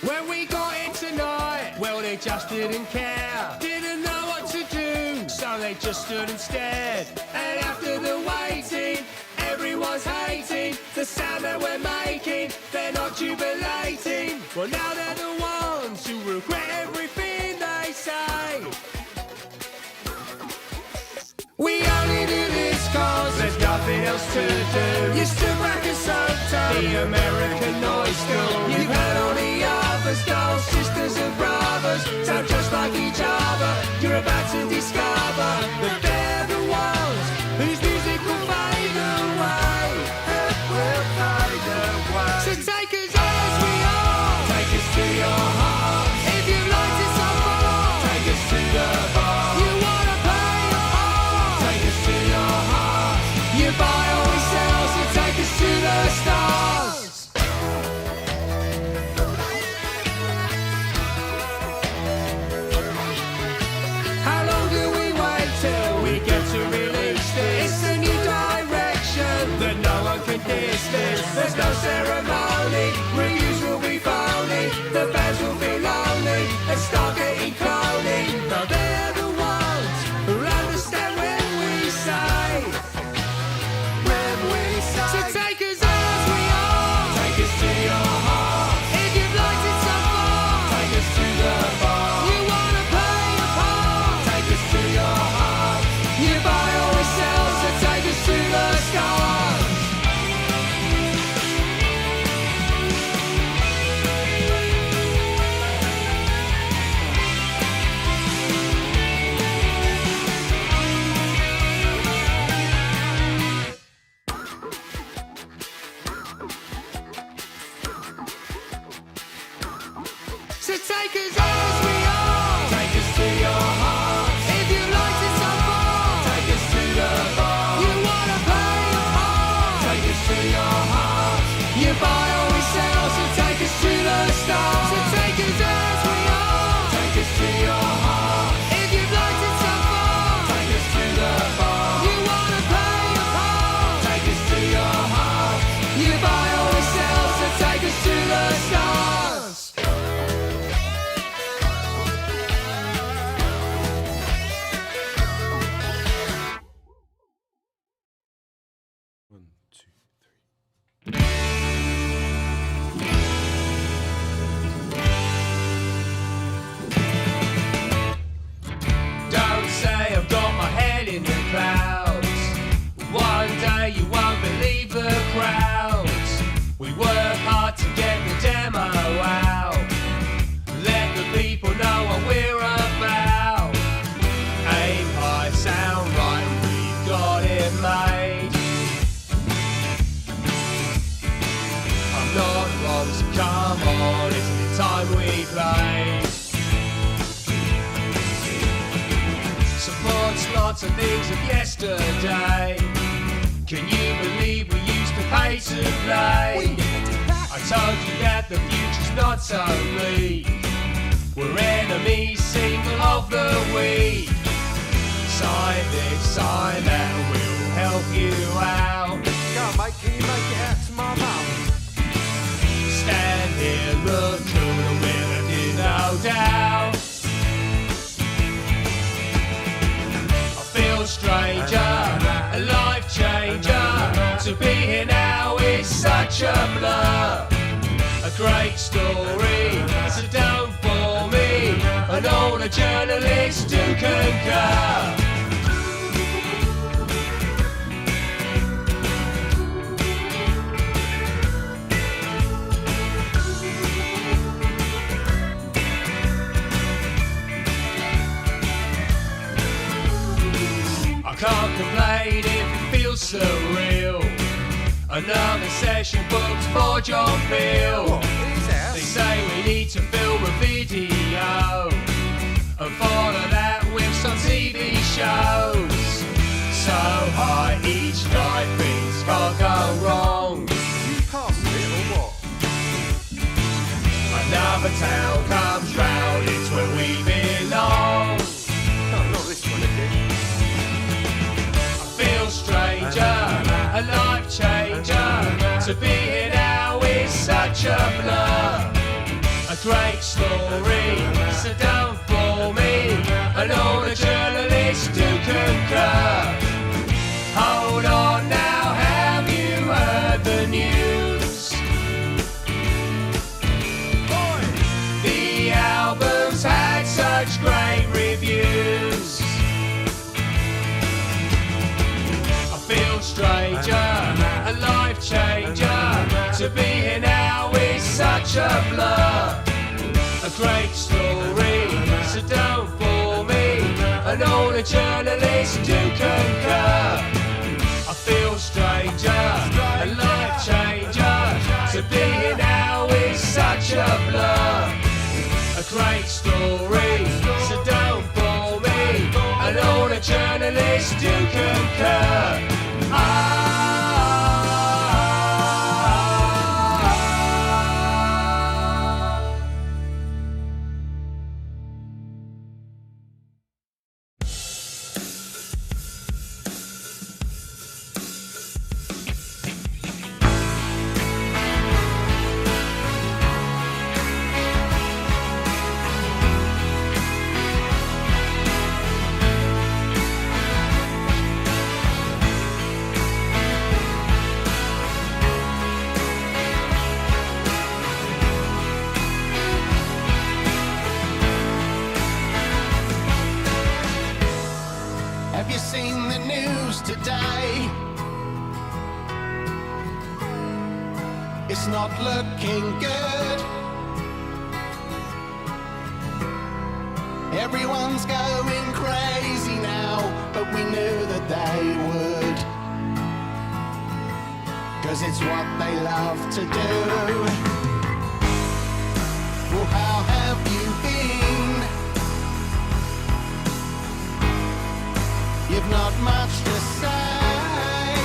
When we got in tonight, well, they just didn't care. Didn't know what to do, so they just stood and stared. And after the waiting, everyone's hating the sound that we're making. They're not jubilating. Well, now they're the ones who regret everything they say. We only do this cause there's nothing else to do. You stood back and soaked up the American noise school. You've had all the others, dolls, sisters and brothers, sound just like each other. You're about to discover that they're the ones whose music will fade away. Will fade away. So take us as we are. Take us to your heart. If you liked it so far, take us to the bar. You wanna play a part. Take us to your heart. You buy or we sell, so take us to the stars. How long do we wait till we get to release this? It's a new direction that no one can dismiss. There's no ceremony, reviews will be phony, the fans will be lonely and start getting clony. Now they're the ones who understand when we say. So take us as we are. Take us to your heart. If you've liked it so far, take us to the bar. You wanna play a part. Take us to your heart. You buy or we sell, so take us to the stars. So take us as we are. Take us to your heart. If you liked it so far, take us to the bar. You wanna play a part. Take us to your heart. You buy or we sell, so take us to the stars. So take us as we are. Take us to your heart. If you've liked it so far, take us to the bar. You wanna play a part. Take us to your heart. You buy or we sell, so take us to the stars. Don't say I've got my head in the clouds. One day you won't believe the crowds. We work hard to get the demo out. Let the people know what we're about. Aim high, sound right, we've got it made. I'm not wrong, so come on, isn't it time we play? Supports lots of things of yesterday. Can you believe we used to pay to play? I told you that the future's not so bleak. We're enemies, single of the week. Sign this, sign that, we'll help you out. Go on, mate, can you make it out to my mum? Stand here, look cool, and we'll have you no doubt. I feel stranger, a life changer. To be here now is such a blur. A great story, so don't bore me. And all the journalists do concur. I can't complain if it feels surreal. Another session booked for John Peel. They say we need to film a video and follow that with some TV shows. So high each night, things can't go wrong. You passed it or what? Another town comes round, it's where we belong. No, not this one again. I feel stranger, a life changer. To be here now is such a blur. A great story, so don't bore me, and all the journalists do concur. Hold on now, have you heard the news? The album's had such great reviews. I feel stranger, a life changer, to be here now is such a blur. A great story, so don't bore me, and all the journalists do concur. I feel stranger, a life changer, to be here now is such a blur. A great story, so don't bore me, and all the journalists do concur. Have you seen the news today? It's not looking good. Everyone's going crazy now, but we knew that they would, 'cause it's what they love to do. Well, how have you been? You've not much to say.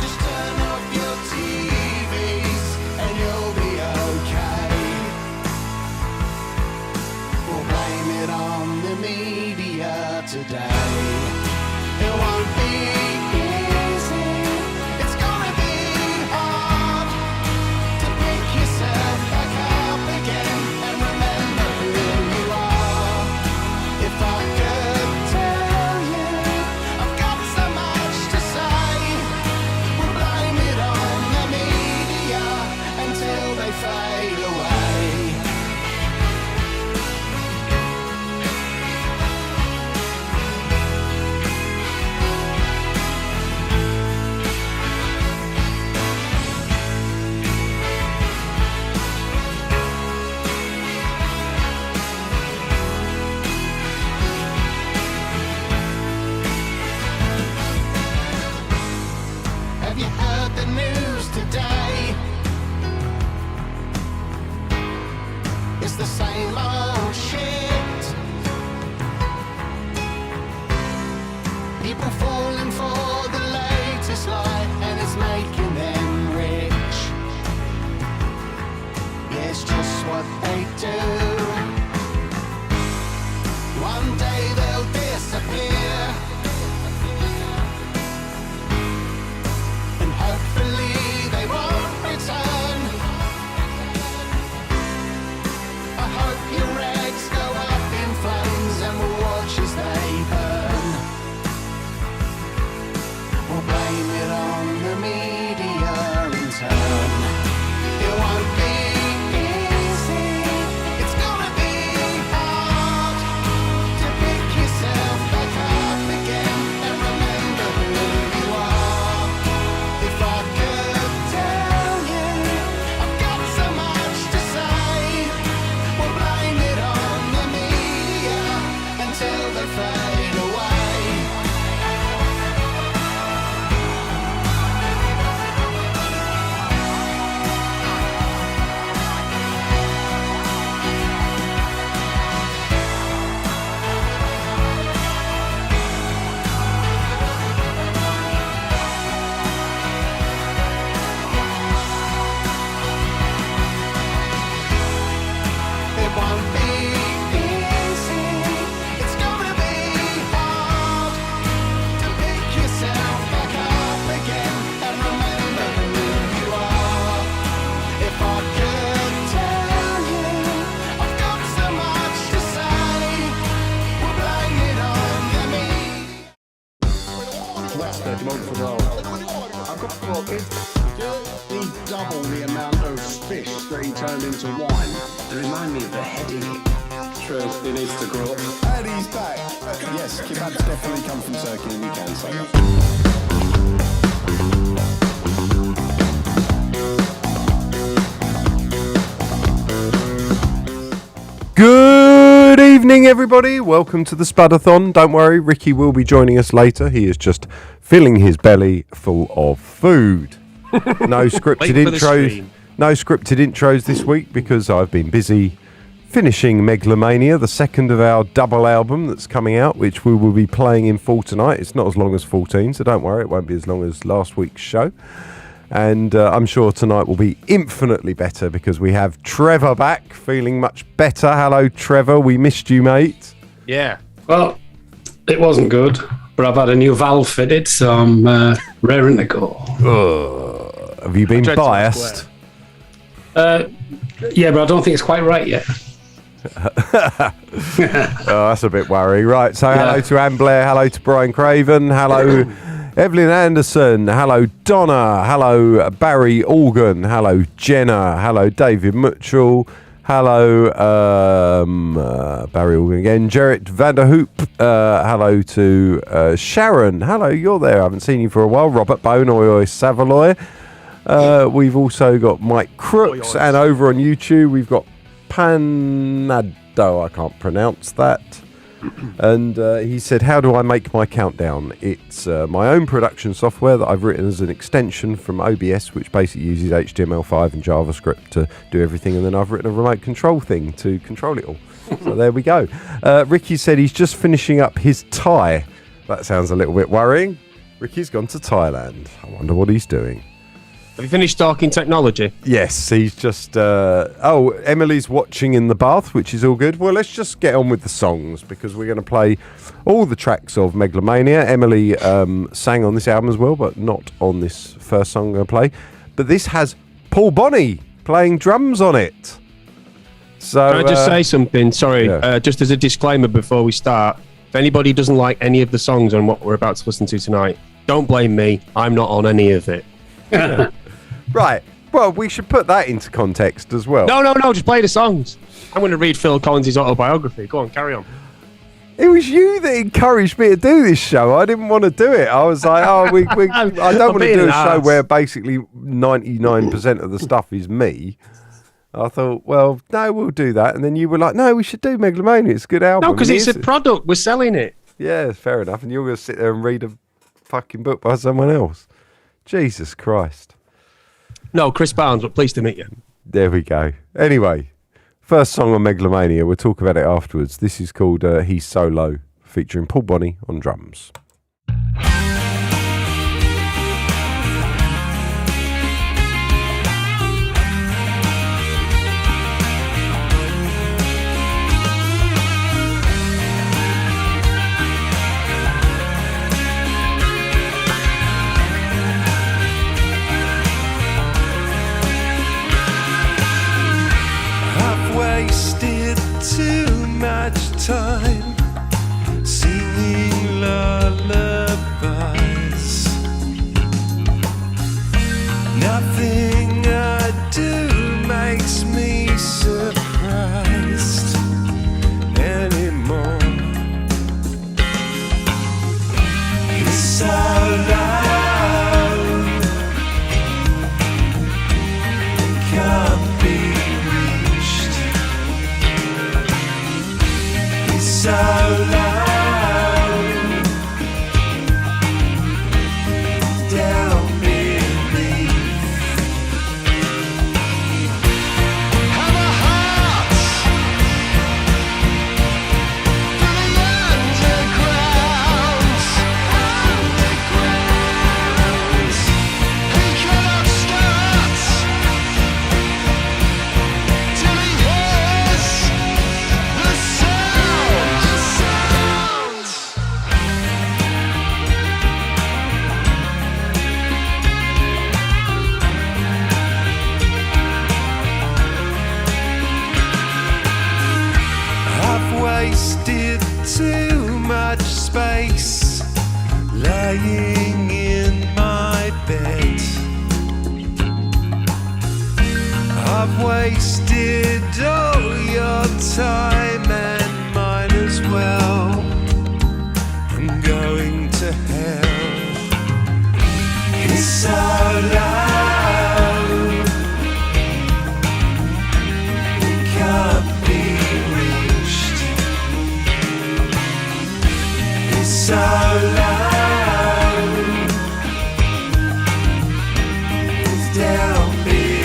Just turn off your TVs and you'll be okay. We'll blame it on the media today. It won't be easy. It's gonna be double the amount of fish that he turned into wine. They remind me of the heady. True, he needs to grow up. And he's back. Yes, kebabs definitely come from Turkey, and we can say that. Good evening, everybody. Welcome to the Spudathon. Don't worry, Ricky will be joining us later. He is just filling his belly full of food. No scripted intros. No scripted intros this week because I've been busy finishing Megalomania, the second of our double album that's coming out, which we will be playing in full tonight. It's not as long as 14, so don't worry, it won't be as long as last week's show. And I'm sure tonight will be infinitely better because we have Trevor back, feeling much better. Hello, Trevor. We missed you, mate. Yeah. Well, it wasn't good, but I've had a new valve fitted, so I'm raring to go. Have you been biased? Yeah, but I don't think it's quite right yet. Oh, that's a bit worrying. Right, so hello to Anne Blair, hello to Brian Craven, hello Evelyn Anderson, hello Donna, hello Barry Organ, hello Jenna, hello David Mitchell, hello Barry Organ again, Jarrett Vanderhoop, hello to Sharon, hello, you're there, I haven't seen you for a while, Robert Bone, Oi Savaloy. We've also got Mike Crooks, and over on YouTube we've got Panado, I can't pronounce that. And he said, how do I make my countdown? It's my own production software that I've written as an extension from OBS, which basically uses HTML5 and JavaScript to do everything. And then I've written a remote control thing to control it all. So there we go. Ricky said he's just finishing up his Thai. That sounds a little bit worrying. Ricky's gone to Thailand. I wonder what he's doing. Have you finished talking technology? Yes, he's just... Emily's watching in the bath, which is all good. Well, let's just get on with the songs, because we're going to play all the tracks of Megalomania. Emily sang on this album as well, but not on this first song I'm going to play. But this has Paul Bonney playing drums on it. So, can I just say something? Sorry, just as a disclaimer before we start. If anybody doesn't like any of the songs on what we're about to listen to tonight, don't blame me. I'm not on any of it. Right. Well, we should put that into context as well. No, just play the songs. I'm going to read Phil Collins' autobiography. Go on, carry on. It was you that encouraged me to do this show. I didn't want to do it. I was like, I don't want to do a show where basically 99% of the stuff is me. I thought, well, no, we'll do that. And then you were like, no, we should do Megalomania. It's a good album. No, because it's a product. We're selling it. Yeah, fair enough. And you're going to sit there and read a fucking book by someone else. Jesus Christ. No, Chris Barnes, but pleased to meet you. There we go. Anyway, first song on Megalomania. We'll talk about it afterwards. This is called He's So Low, featuring Paul Bonney on drums. Wasted too much time singing lullabies. Nothing I do makes me surprised anymore. It's so loud, it can't be reached. So loud, I've wasted all your time and mine as well. I'm going to hell. It's so loud, it can't be reached. It's so loud, it's down beneath.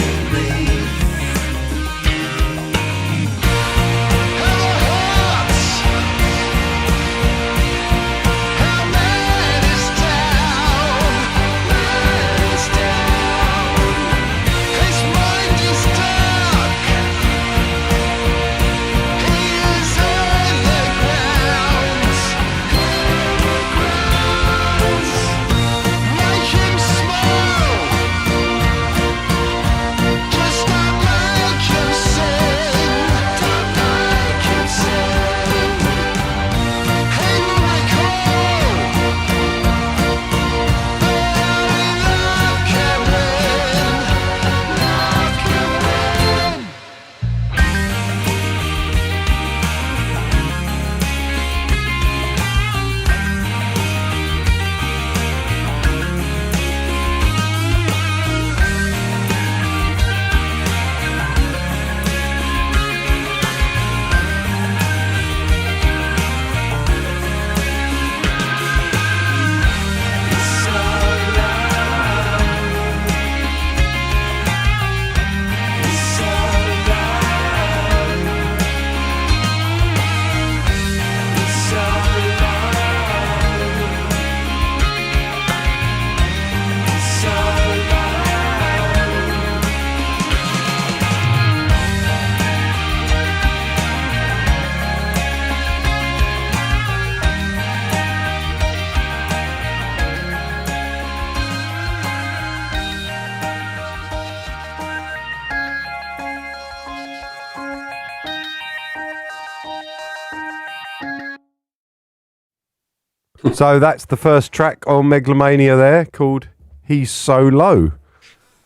So that's the first track on Megalomania there, called He's So Low.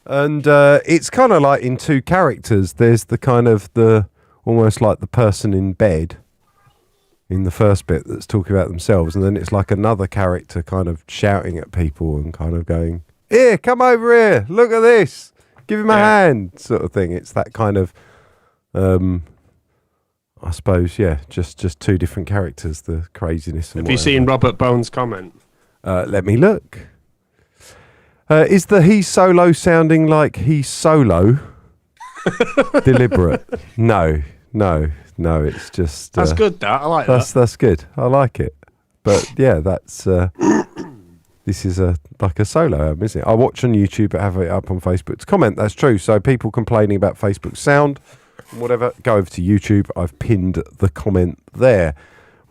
And it's kind of like in two characters. There's the kind of the, almost like the person in bed in the first bit that's talking about themselves. And then it's like another character kind of shouting at people and kind of going, here, come over here, look at this, give him a hand, sort of thing. It's that kind of, I suppose, yeah, just two different characters, the craziness. And Have you seen Robert Bones' comment? Let me look. Is the he's solo sounding like he's solo? Deliberate? No. It's just that's good. That I like that. That's good. I like it. But yeah, that's this is like a solo album, isn't it? I watch on YouTube, but have it up on Facebook to comment. That's true. So people complaining about Facebook sound, whatever, go over to YouTube. I've pinned the comment there.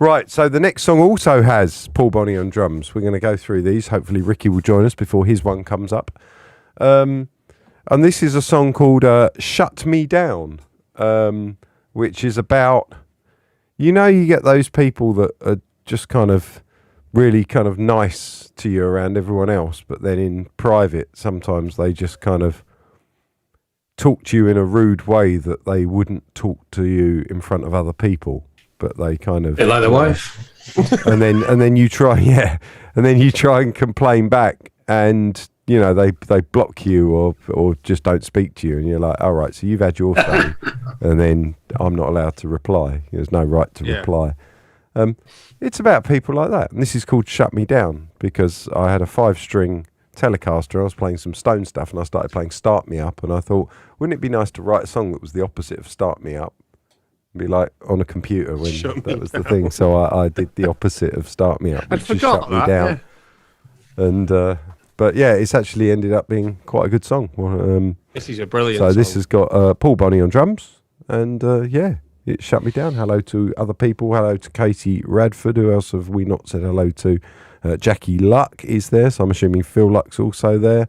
Right, so the next song also has Paul Bonney on drums. We're going to go through these. Hopefully Ricky will join us before his one comes up. And this is a song called Shut Me Down, which is about, you know, you get those people that are just kind of really kind of nice to you around everyone else, but then in private, sometimes they just kind of talk to you in a rude way that they wouldn't talk to you in front of other people. But they kind of bit like the wife, and then you try, and then you try and complain back, and you know they block you or just don't speak to you, and you're like, all right, so you've had your say, and then I'm not allowed to reply. There's no right to reply. It's about people like that, and this is called Shut Me Down because I had a 5-string Telecaster. I was playing some Stone stuff, and I started playing Start Me Up, and I thought, wouldn't it be nice to write a song that was the opposite of Start Me Up? Be like on a computer when that was the thing. So I did the opposite of Start Me Up, which is Shut Me Down. Yeah. And but yeah, it's actually ended up being quite a good song. This is a brilliant song. So this has got Paul Bonney on drums, and it Shut Me Down. Hello to other people. Hello to Katie Radford. Who else have we not said hello to? Jackie Luck is there, so I'm assuming Phil Luck's also there.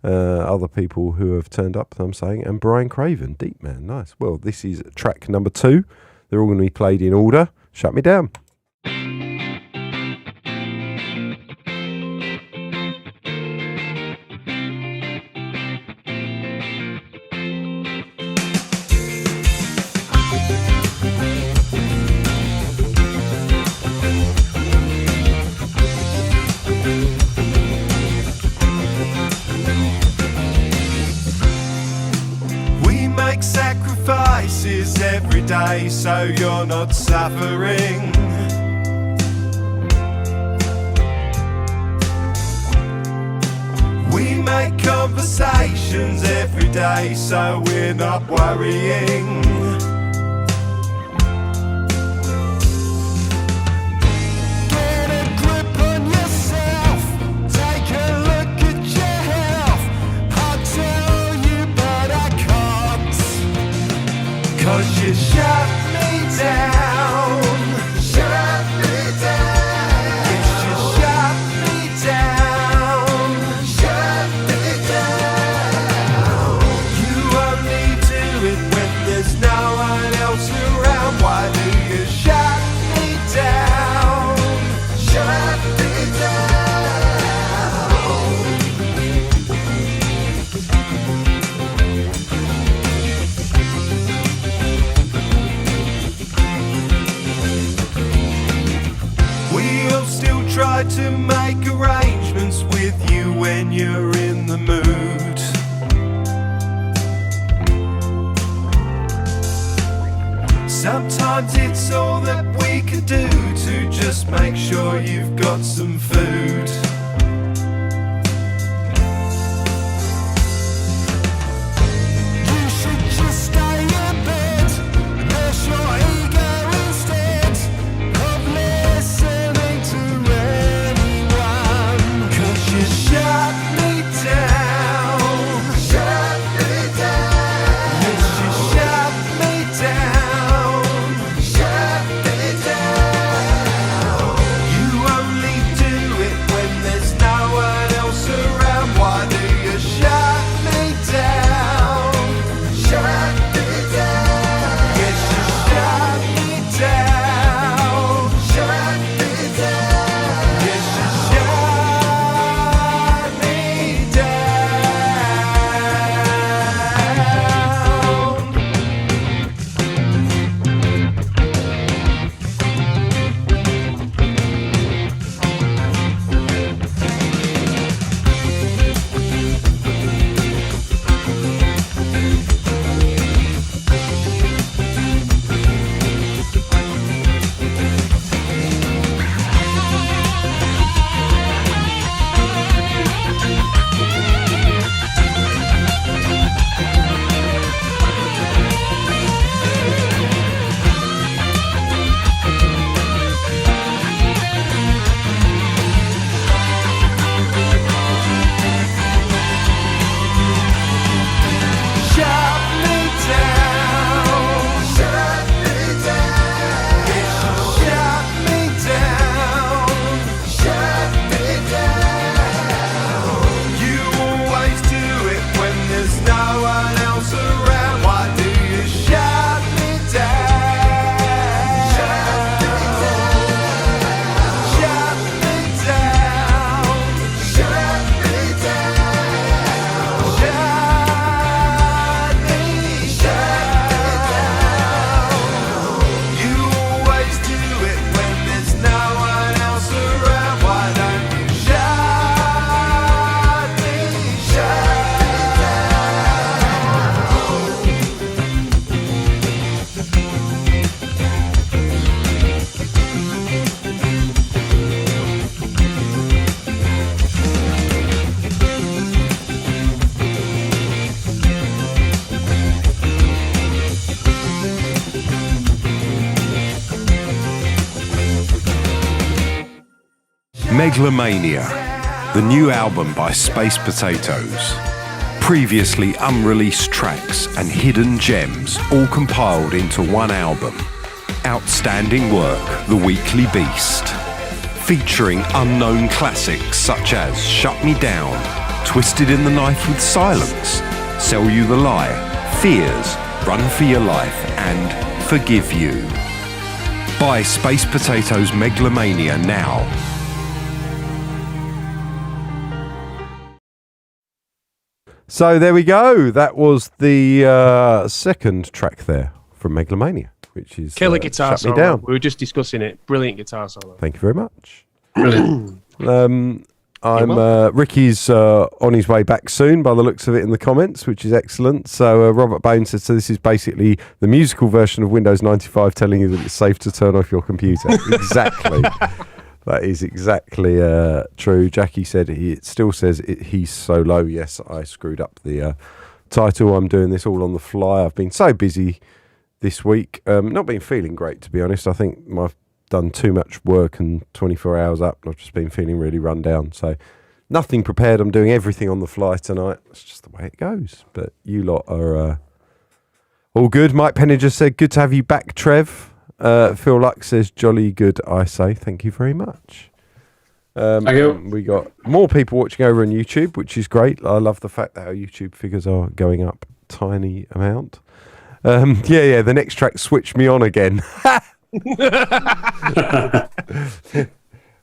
Other people who have turned up, I'm saying, and Brian Craven, Deep Man, nice. Well, this is track number 2. They're all going to be played in order. Shut Me Down. make sacrifices every day so you're not suffering. We make conversations every day so we're not worrying. Get a grip on yourself, take a look at your health. I'll tell you but I can't, 'cause you shut me down. Shut me down. Yes, you shut me down. Shut me down. You only do it when there's no one else around. Why do you shut me down? Shut me down. We'll still try to make arrangements with you when you're in the mood. Sometimes it's all that we can do to just make sure you've got some food. You should just stay in bed, nurse your ego instead of listening to anyone. 'Cause you shut me down. Shut me down. Yes, you shut me down. Shut me down. You only do it when there's no one else around. Why do you shut me down? Shut me down. Yes, you shut me down. Shut me down. Yes, you shut me down. Shut me down. Shut me down. Yes, you shut me down. Shut me down. You always do it when there's no one else around. Why do you shut me down? Shut me down. Shut me down. Shut me down. Shut me down. You always do it when there's no one else around. Why don't you shut me Megalomania, the new album by Space Potatoes. Previously unreleased tracks and hidden gems all compiled into one album. Outstanding work, The Weekly Beast. Featuring unknown classics such as Shut Me Down, Twisted in the Knife with Silence, Sell You the Lie, Fears, Run for Your Life and Forgive You. Buy Space Potatoes Megalomania now. So there we go. That was the second track there from Megalomania, which is Killer guitar Shut solo. Me Down. We were just discussing it. Brilliant guitar solo. Thank you very much. Brilliant. Ricky's on his way back soon by the looks of it in the comments, which is excellent. So Robert Bone says, so this is basically the musical version of Windows 95 telling you that it's safe to turn off your computer. Exactly. That is exactly true. Jackie said it still says he's so low. Yes, I screwed up the title. I'm doing this all on the fly. I've been so busy this week. Not been feeling great, to be honest. I think I've done too much work and 24 hours up. I've just been feeling really run down. So nothing prepared. I'm doing everything on the fly tonight. It's just the way it goes. But you lot are all good. Mike Penninger said, good to have you back, Trev. Phil Luck says, jolly good, I say. Thank you very much. Thank you. We got more people watching over on YouTube, which is great. I love the fact that our YouTube figures are going up a tiny amount. The next track, Switch Me On Again. I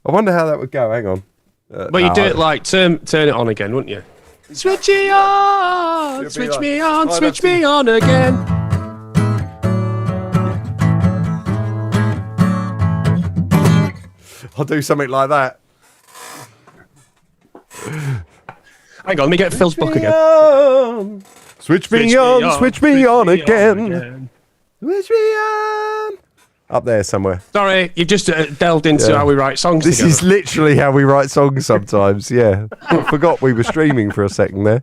wonder how that would go. Hang on. Well, you do it like turn it on again, wouldn't you? Switch me on, switch me on, switch me on again. I'll do something like that. Hang on, let me get Phil's book again. Switch me on, switch me on again. Switch me on. Up there somewhere. Sorry, you've just delved into how we write songs This together. is literally how we write songs sometimes, yeah. I forgot we were streaming for a second there.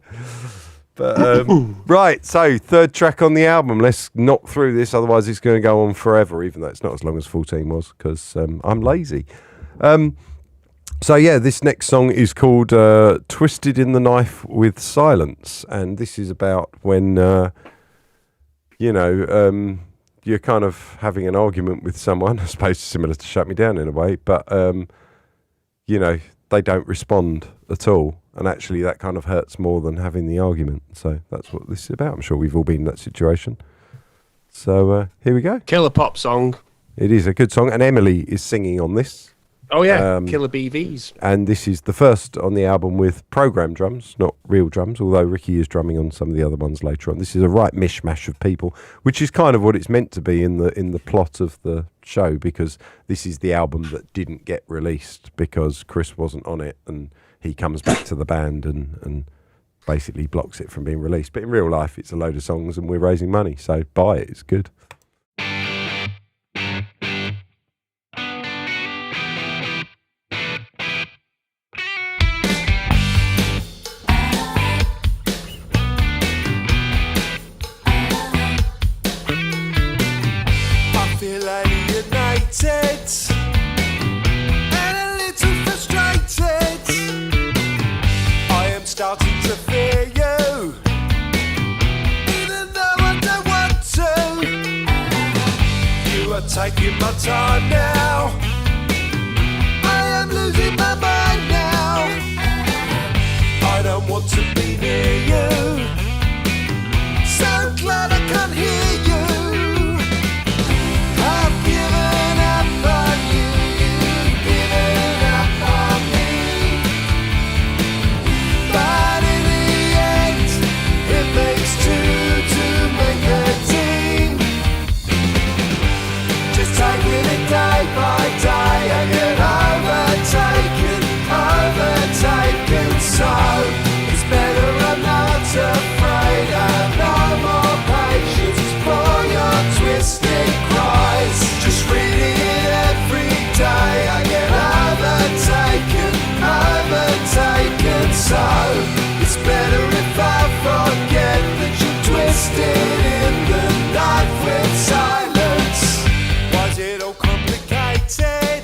But right, so third track on the album. Let's knock through this, otherwise it's going to go on forever, even though it's not as long as 14 was, because I'm lazy. This next song is called Twisted in the Knife with Silence. And this is about when, you're kind of having an argument with someone, I suppose similar to Shut Me Down in a way, but, they don't respond at all. And actually that kind of hurts more than having the argument. So that's what this is about. I'm sure we've all been in that situation. So here we go. Killer pop song. It is a good song. And Emily is singing on this. Oh, yeah. Killer BVs. And this is the first on the album with program drums, not real drums, although Ricky is drumming on some of the other ones later on. This is a right mishmash of people, which is kind of what it's meant to be in the plot of the show, because this is the album that didn't get released because Chris wasn't on it, and he comes back to the band and basically blocks it from being released. But in real life, it's a load of songs and we're raising money, so buy it, it's good. And a little frustrated. I am starting to fear you, even though I don't want to. You are taking my time now. I am losing my mind now. I don't want to be near you. So glad I can't hear you. So it's better I'm not afraid. I have no more patience for your twisted cries. Just reading it every day, I get overtaken. So it's better if I forget that you're twisted in the night with silence. Why is it all complicated?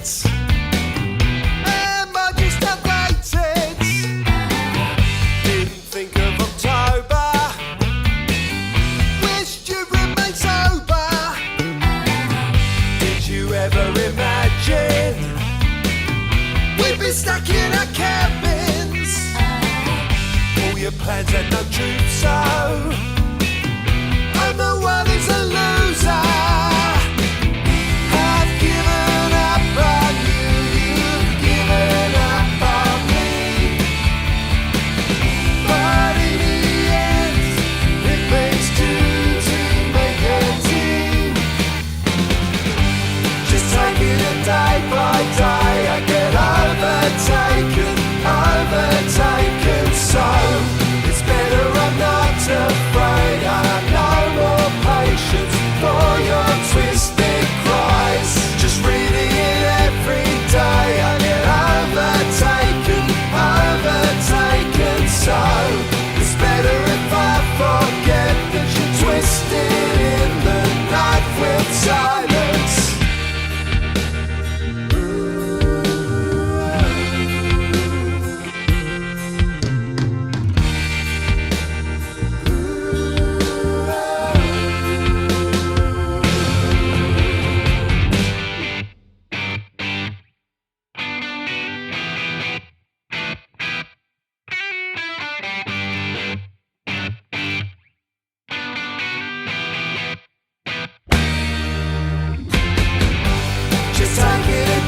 Am I just outdated? Think of October, wished you'd remain sober. Did you ever imagine we'd be stuck in our cabins? All your plans had no truth, so I'm the one who's a loser. I've given up on you, you've given up on me. But in the end, it makes two to make a team. Just taking it day by day, I get overtaken.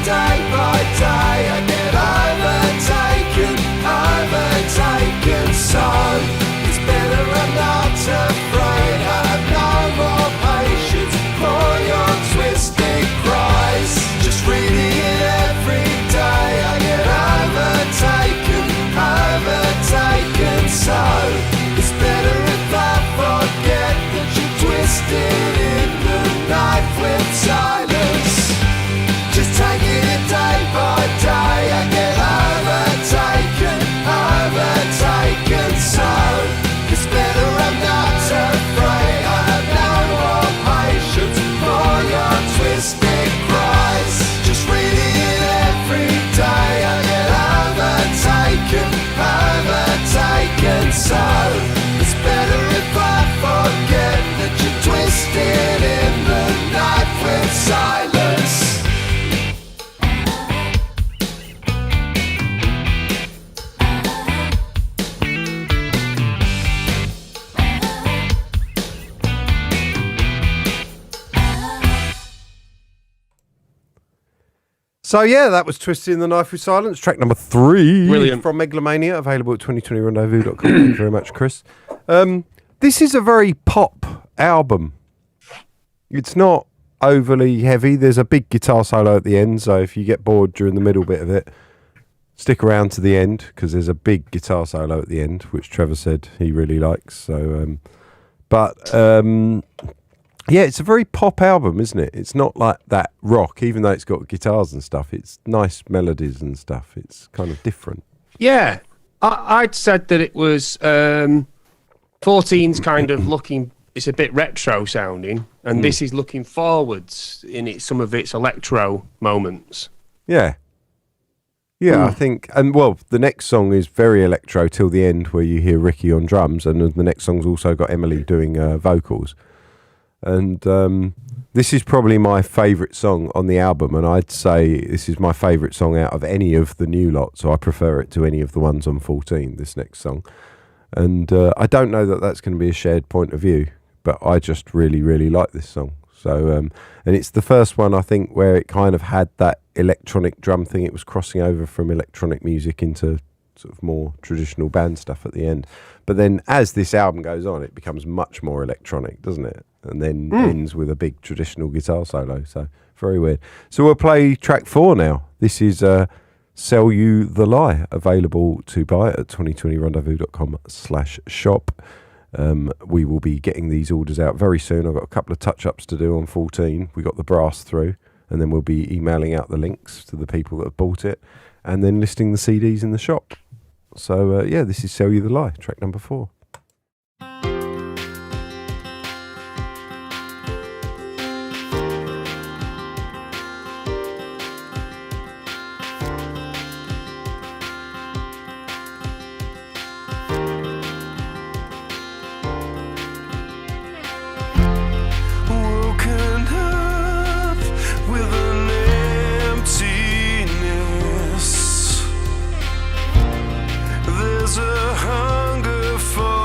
day by day I get overtaken, so it's better I'm not afraid. I have no more patience for your twisted cries. Just reading it every day I get overtaken, so it's better if I forget that you twisted in the night with silence. Just taking it day by day I get overtaken, so it's better I'm not afraid. I have no more patience for your twisted cries. Just reading it every day I get overtaken, so it's better if I forget that you twisted in the night with silence. So yeah, that was Twisting the Knife with Silence, track number 3 Brilliant. from Megalomania, available at 2020rendezvous.com. Thank you very much, Chris. This is a very pop album. It's not overly heavy. There's a big guitar solo at the end, so if you get bored during the middle bit of it, stick around to the end, because there's a big guitar solo at the end, which Trevor said he really likes. So, yeah, it's a very pop album, isn't it? It's not like that rock, even though it's got guitars and stuff. It's nice melodies and stuff. It's kind of different. Yeah, I'd said that it was 14's kind of looking. It's a bit retro sounding, and this is looking forwards in some of its electro moments. Yeah. Yeah, I think, and well, the next song is very electro till the end, where you hear Ricky on drums, and the next song's also got Emily doing vocals. And this is probably my favourite song on the album, and I'd say this is my favourite song out of any of the new lot, so I prefer it to any of the ones on 14, this next song. And I don't know that that's going to be a shared point of view, but I just really, really like this song. So, and it's the first one, I think, where it kind of had that electronic drum thing. It was crossing over from electronic music into sort of more traditional band stuff at the end. But then as this album goes on, it becomes much more electronic, doesn't it? And then ends with a big traditional guitar solo. So very weird. So we'll play track 4 now. This is Sell You the Lie, available to buy at 2020rendezvous.com/shop. We will be getting these orders out very soon. I've got a couple of touch-ups to do on 14. We got the brass through, and then we'll be emailing out the links to the people that have bought it, and then listing the CDs in the shop. So yeah, this is Sell You the Lie, track number 4. Woken up with an emptiness. There's a hunger for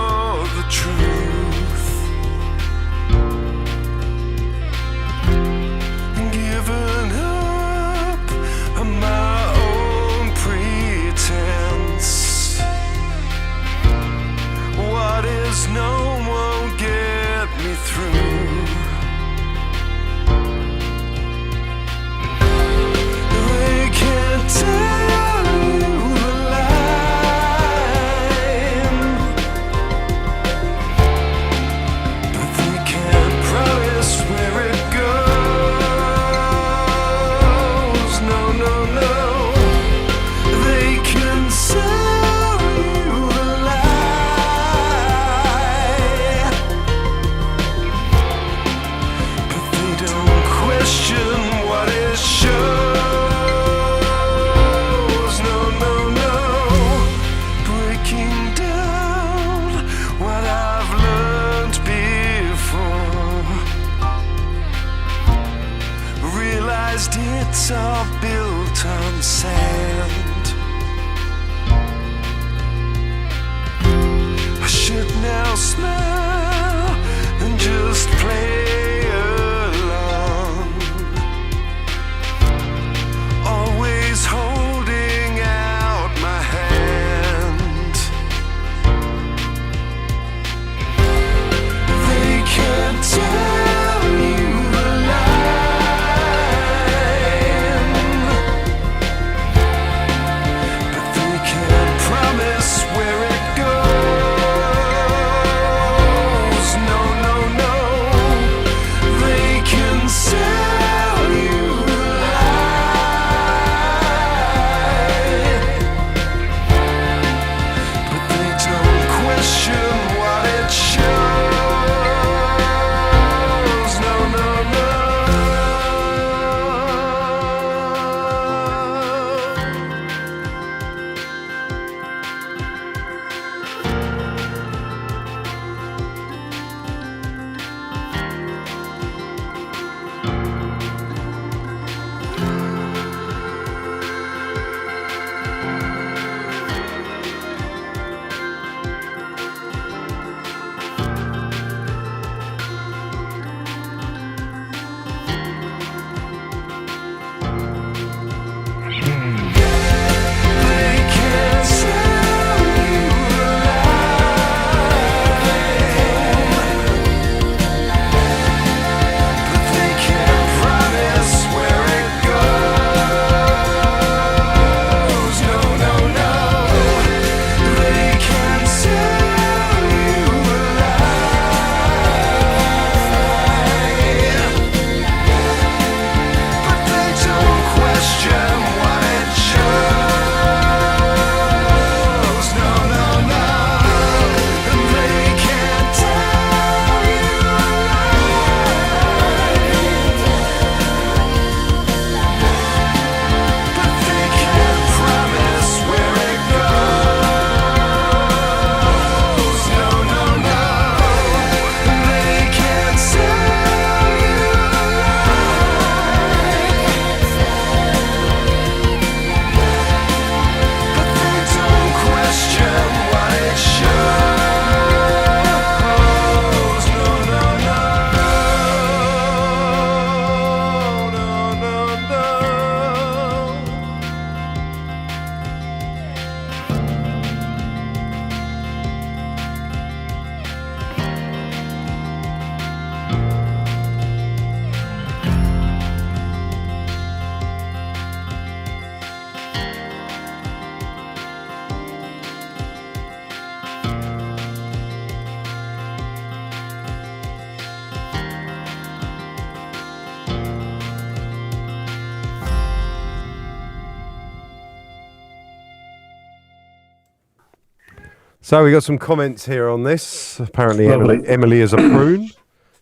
So we got some comments here on this. Apparently, Lovely. Emily is a prune.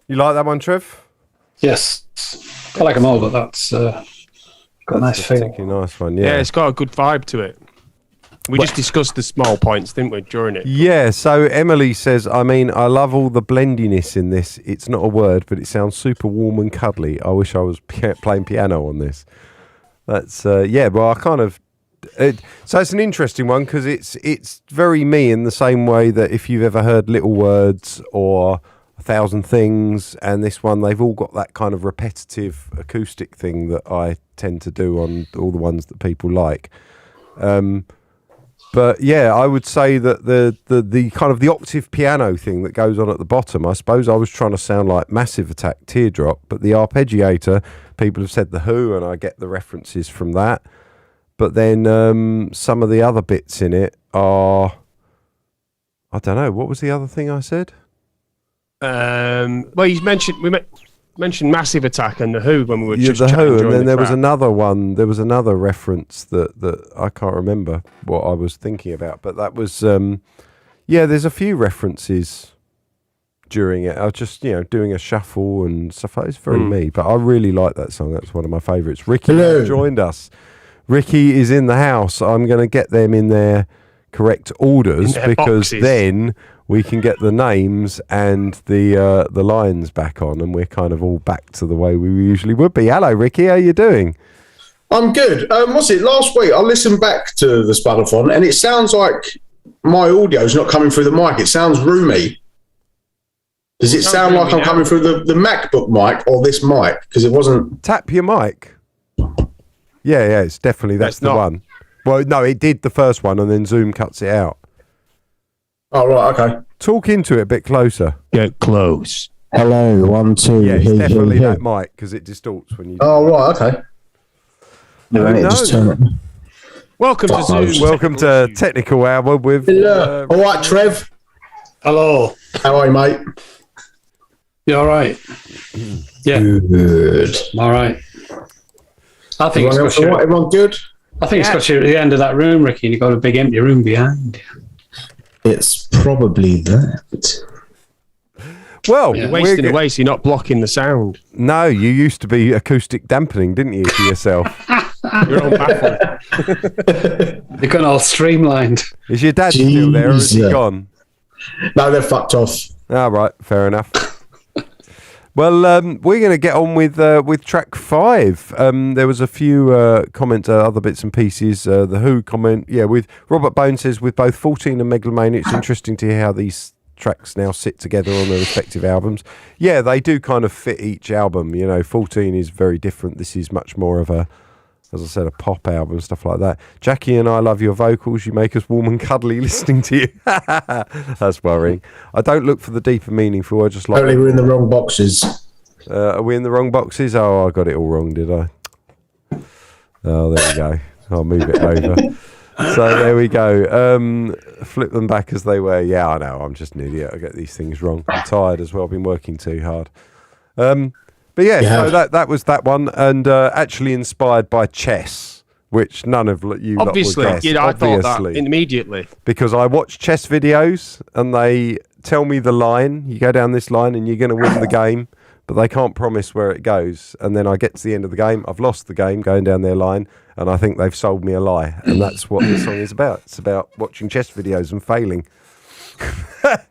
You like that one, Trev? Yes. I like them all, but that's got a nice a feel. particularly nice one. Yeah, Yeah. it's got a good vibe to it. We just discussed the small points, didn't we, during it? Yeah, so Emily says, I love all the blendiness in this. It's not a word, but it sounds super warm and cuddly. I wish I was playing piano on this. That's, well, I kind of... so it's an interesting one because it's very me in the same way that if you've ever heard Little Words or 1,000 Things and this one, they've all got that kind of repetitive acoustic thing that I tend to do on all the ones that people like. But yeah, I would say that the kind of the octave piano thing that goes on at the bottom, I suppose I was trying to sound like Massive Attack, Teardrop, but the arpeggiator, people have said The Who, and I get the references from that. But then some of the other bits in it are, I don't know, what was the other thing I said? Well, you mentioned Massive Attack and The Who when we were just The chatting Who, and during then the there was track. another one. There was another reference that I can't remember what I was thinking about, but that was there's a few references during it. I was just doing a shuffle and stuff. It's very me, but I really like that song. That's one of my favourites. Ricky joined us. Ricky is in the house. I'm going to get them in their correct orders because boxes. then we can get the names and the lines back on, and we're kind of all back to the way we usually would be. Hello, Ricky. How you doing? I'm good. Last week I listened back to the Spudathon, and it sounds like my audio's not coming through the mic. It sounds roomy. Does it sound like I'm coming through the MacBook mic or this mic? Because it wasn't... Tap your mic. Yeah, it's definitely that's the not. one. Well, no, it did the first one, and then Zoom cuts it out. Oh, right, okay. Talk into it a bit closer. Get close. Hello, 1, 2. Yeah, it's definitely that mic because it distorts when you. Oh, right, okay. No, just turn it. Welcome to Zoom. Welcome to Technical Hour with. All right, Trev. Hello. How are you, mate? You all right? Yeah. Good. All right. I think Everyone else all right? Everyone good? I think it's got you at the end of that room, Ricky, and you've got a big empty room behind you. It's probably that. Well, You're wasting away, so you're not blocking the sound. No, you used to be acoustic dampening, didn't you, for yourself? Your own baffle. They've gone all streamlined. Is your dad still there, or is he Jesus. gone? No, they're fucked off. All right, fair enough. Well, we're going to get on with track 5. There was a few comments, other bits and pieces. The Who comment, with Robert Bone says, with both 14 and Megalomania, it's interesting to hear how these tracks now sit together on their respective albums. Yeah, they do kind of fit each album. 14 is very different. This is much more of a, as I said, a pop album, stuff like that. Jackie and I love your vocals. You make us warm and cuddly listening to you. That's worrying. I don't look for the deeper meaningful. I just like... Apparently we're in the wrong boxes. Are we in the wrong boxes? Oh, I got it all wrong, did I? Oh, there we go. I'll move it over. So there we go. Flip them back as they were. Yeah, I know. I'm just an idiot. I get these things wrong. I'm tired as well. I've been working too hard. But yeah, so that was that one, and actually inspired by chess, which none of you Obviously, lot will guess. I thought that immediately. Because I watch chess videos, and they tell me the line. You go down this line, and you're going to win the game, but they can't promise where it goes. And then I get to the end of the game. I've lost the game going down their line, and I think they've sold me a lie. And that's what the song is about. It's about watching chess videos and failing.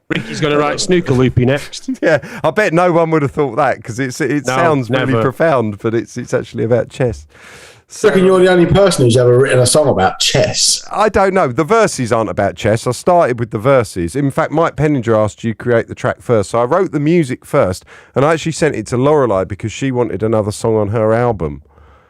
Ricky's going to write Snooker Loopy next. Yeah, I bet no one would have thought that because it sounds really profound, but it's actually about chess. So, I reckon you're the only person who's ever written a song about chess. I don't know. The verses aren't about chess. I started with the verses. In fact, Mike Penninger asked you create the track first. So I wrote the music first, and I actually sent it to Lorelei because she wanted another song on her album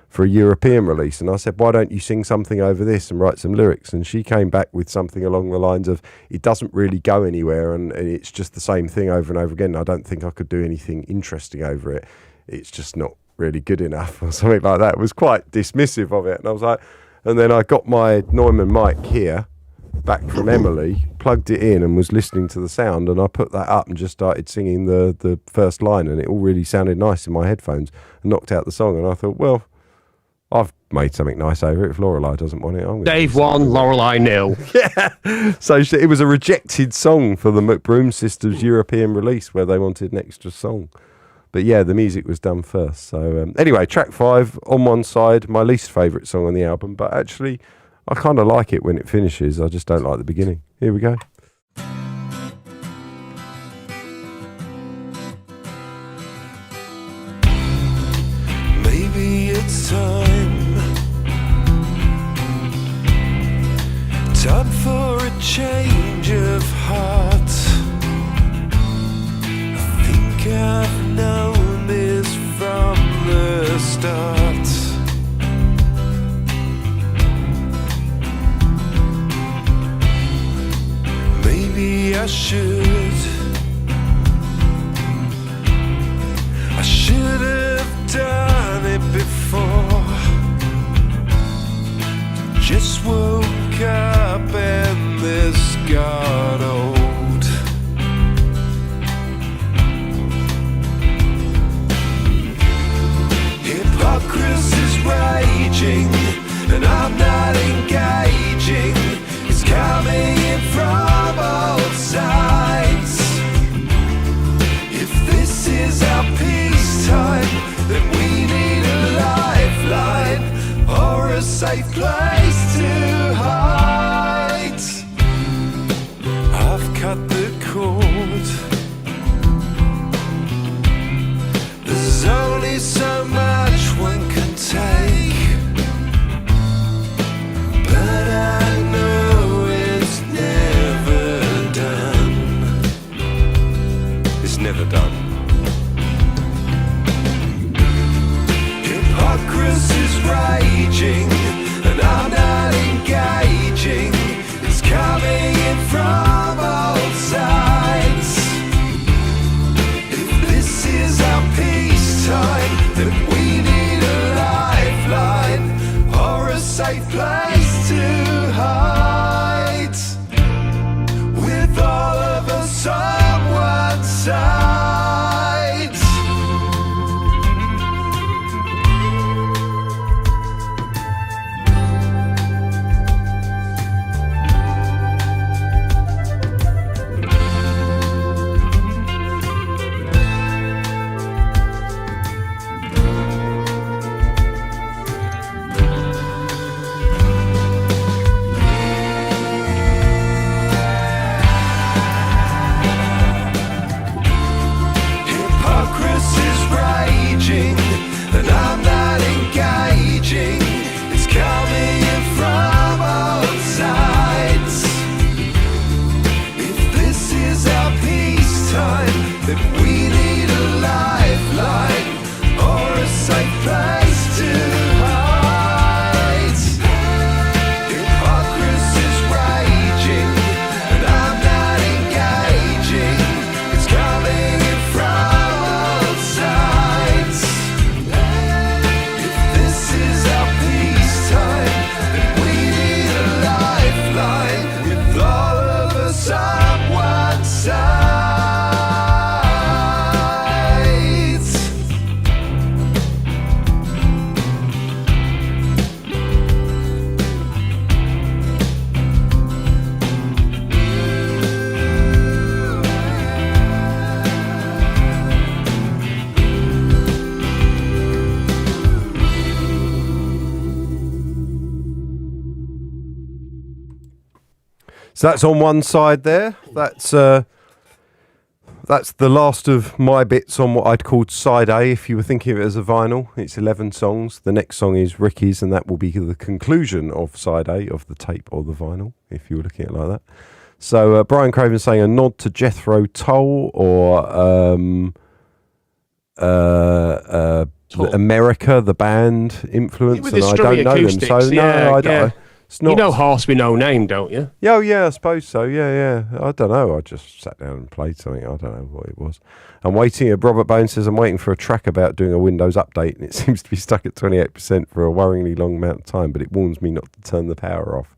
for a European release. And I said, why don't you sing something over this and write some lyrics? And she came back with something along the lines of, it doesn't really go anywhere and it's just the same thing over and over again. I don't think I could do anything interesting over it. It's just not really good enough or something like that. It was quite dismissive of it. And I was like, and then I got my Neumann mic here back from Emily, plugged it in and was listening to the sound, and I put that up and just started singing the first line, and it all really sounded nice in my headphones and knocked out the song. And I thought, well, I've made something nice over it. If Lorelei doesn't want it, I'm Dave won, Lorelei nil. Yeah. So it was a rejected song for the McBroom Sisters European release where they wanted an extra song. But yeah, the music was done first. So anyway, track 5 on one side, my least favourite song on the album. But actually, I kind of like it when it finishes. I just don't like the beginning. Here we go. Maybe it's time for a change of heart. I think I've known this from the start. Maybe I should have done it before. Just woke up and this got old. Hypocrisy's raging and I'm not engaging. It's coming in from both sides. If this is our peacetime, then we need a lifeline or a safe place to hide. I've cut the cord. There's only so much one can take, but I know it's never done. It's never done. Hypocrisy's raging and I'm not engaging. It's coming in from both sides. If this is our peacetime, then we need a lifeline or a safe place to hide. With all of us on one side. And I'm not engaging. It's coming in from both sides. If this is our peacetime, then we need a lifeline or a safe place to hide. Hypocrisy's raging and I'm not engaging. It's coming in from both sides. So that's on one side there. That's the last of my bits on what I'd called side A. If you were thinking of it as a vinyl, it's 11 songs. The next song is Ricky's, and that will be the conclusion of side A of the tape or the vinyl, if you were looking at it like that. So Brian Craven saying a nod to Jethro Tull or America, the band influence, and I don't know them. So no, I don't. It's not. You know Horse with No Name, don't you? Yeah, yeah, I suppose so. Yeah. I don't know. I just sat down and played something. I don't know what it was. I'm waiting. Robert Bone says I'm waiting for a track about doing a Windows update, and it seems to be stuck at 28% for a worryingly long amount of time. But it warns me not to turn the power off.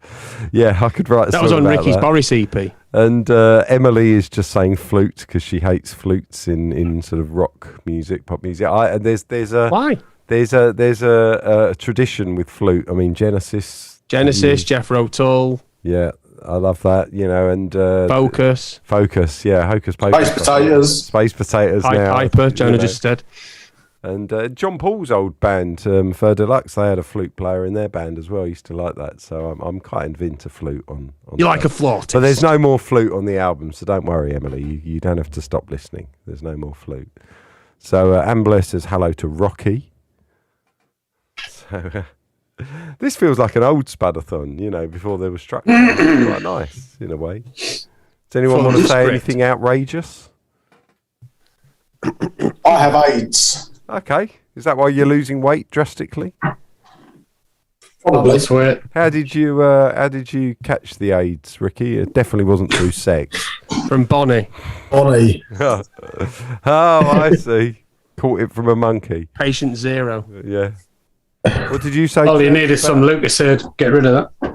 Yeah, I could write. That was on Ricky's Boris EP. And Emily is just saying flute because she hates flutes in sort of rock music, pop music. And there's a why? There's a tradition with flute. I mean, Genesis, Jethro Tull. Yeah, I love that. You know, and Focus, yeah, Hocus Pocus, Space Potatoes. Now, Piper, Jonah just said. And John Paul's old band, Fur Deluxe, they had a flute player in their band as well. I used to like that, so I'm kind of into flute on you like a flautist. But there's no more flute on the album, so don't worry, Emily. You don't have to stop listening. There's no more flute. So Amber says hello to Rocky. So this feels like an old Spudathon, you know, before there was structure. Quite nice in a way. Does anyone want to say anything outrageous? I have AIDS. Okay. Is that why you're losing weight drastically? Probably. How did you catch the AIDS, Ricky? It definitely wasn't through sex. From Bonnie. Oh, I see. Caught it from a monkey. Patient zero. Yeah. What did you say? All you need is some Lucasade. Get rid of that.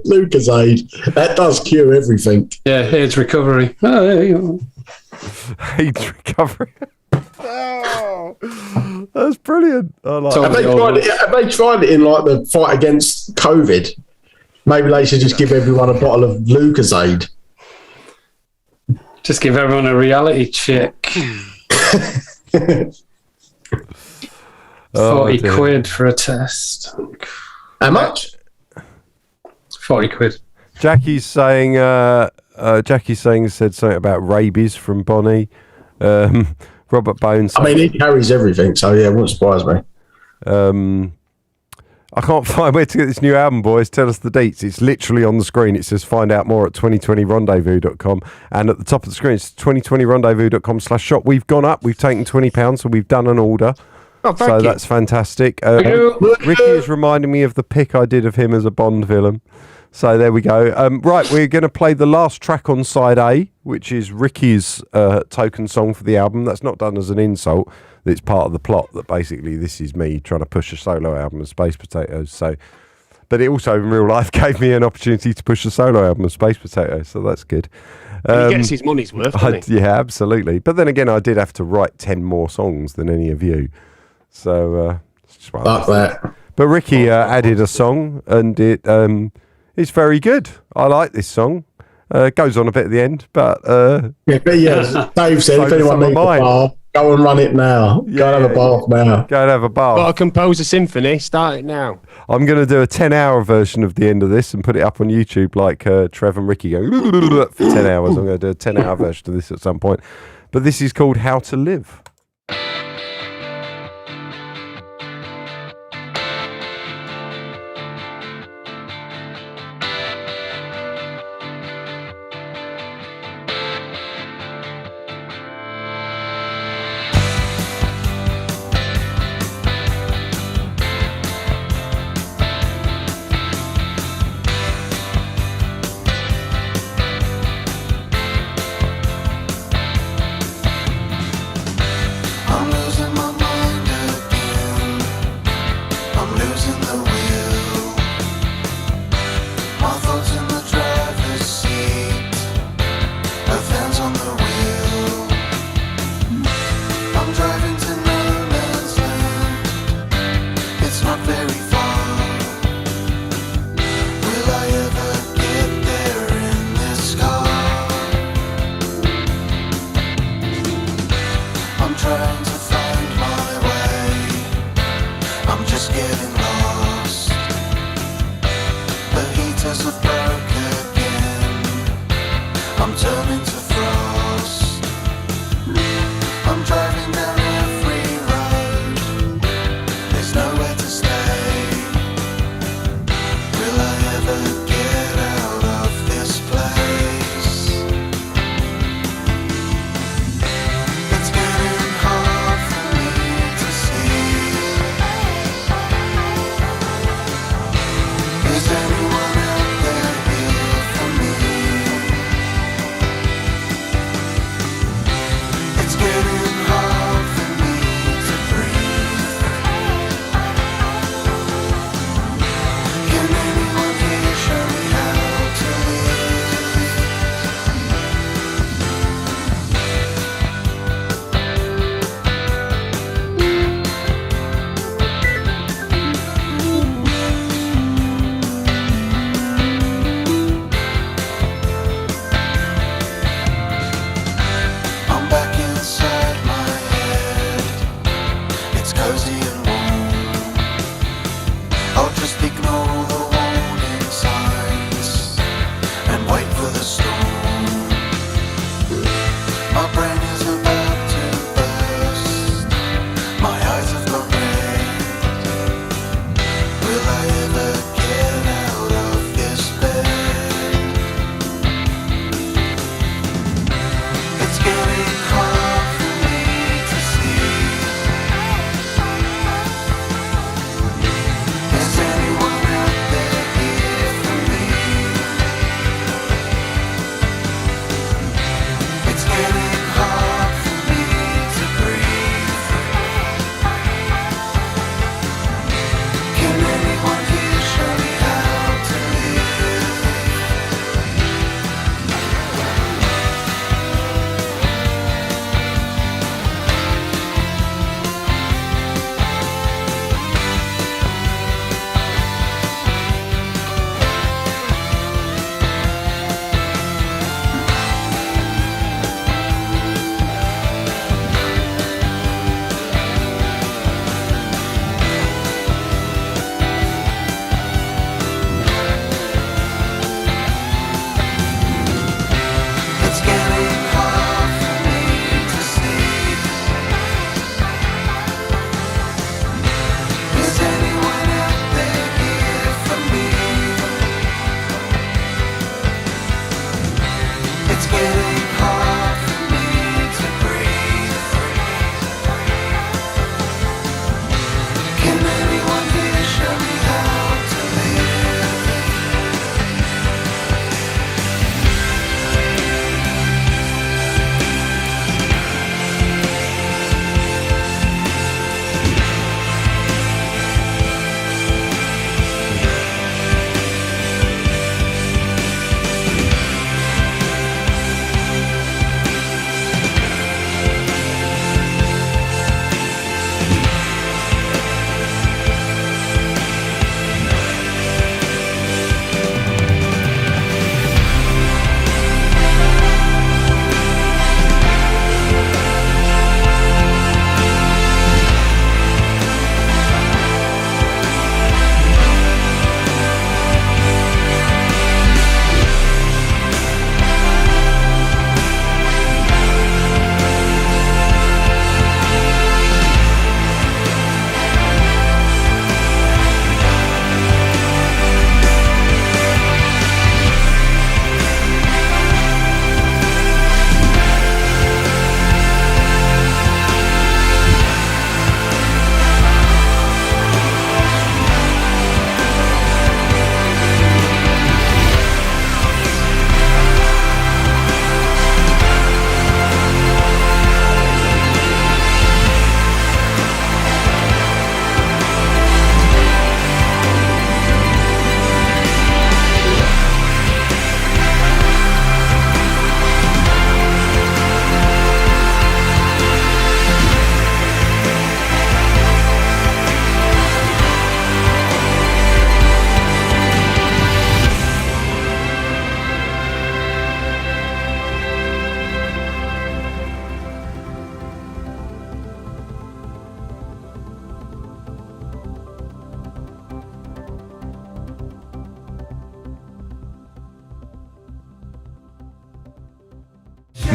Lucasade. That does cure everything. Yeah, AIDS recovery. Oh, there you go. AIDS recovery. Oh, that's brilliant. I like have they tried it in like the fight against COVID? Maybe they should just give everyone a bottle of Lucasade. Just give everyone a reality check. 40 quid for a test. How much? 40 quid. Jackie's saying said something about rabies from Bonnie. Robert Bones. I mean, he carries everything, so yeah, it wouldn't surprise me. I can't find where to get this new album, boys. Tell us the dates. It's literally on the screen. It says find out more at 2020rendezvous.com. And at the top of the screen, it's 2020rendezvous.com/shop. We've gone up. We've taken £20, so we've done an order. Oh, thank you. That's fantastic. Ricky is reminding me of the pic I did of him as a Bond villain. So there we go. Right, we're going to play the last track on side A, which is Ricky's token song for the album. That's not done as an insult. It's part of the plot that basically this is me trying to push a solo album of Space Potatoes. So, but it also in real life gave me an opportunity to push a solo album of Space Potatoes. So that's good. He gets his money's worth, doesn't he? Yeah, absolutely. But then again, I did have to write 10 more songs than any of you. So, like that. But Ricky added a song, and it's very good. I like this song. It goes on a bit at the end, but Dave said if anyone needs a bar, go and run it now. Go and have a bath now. Go and have a bath. Got to compose a symphony. Start it now. I'm going to do a 10-hour version of the end of this and put it up on YouTube, like Trev and Ricky go for 10 hours. I'm going to do a 10-hour version of this at some point. But this is called How to Live. It's getting hard.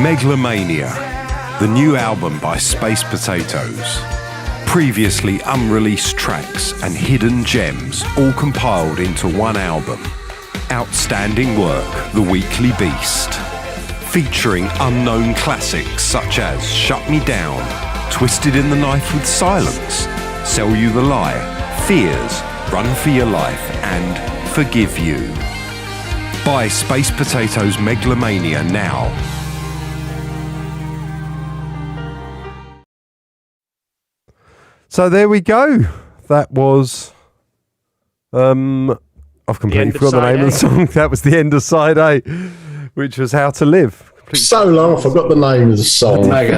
Megalomania, the new album by Space Potatoes. Previously unreleased tracks and hidden gems all compiled into one album. Outstanding work, The Weekly Beast. Featuring unknown classics such as Shut Me Down, Twisted in the Knife with Silence, Sell You the Lie, Fears, Run for Your Life, and Forgive You. Buy Space Potatoes Megalomania now. So there we go. That was I've completely forgot the name of the song. That was the end of side A, which was How to Live. So long, I forgot the name of the song. I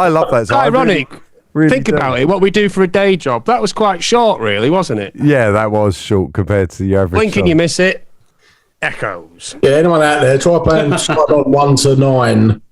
love that song. Ironic. Really Think about it. What we do for a day job. That was quite short, really, wasn't it? Yeah, that was short compared to the average. Blink and you miss it. Echoes. Yeah, anyone out there, try playing Squad on 1 to 9.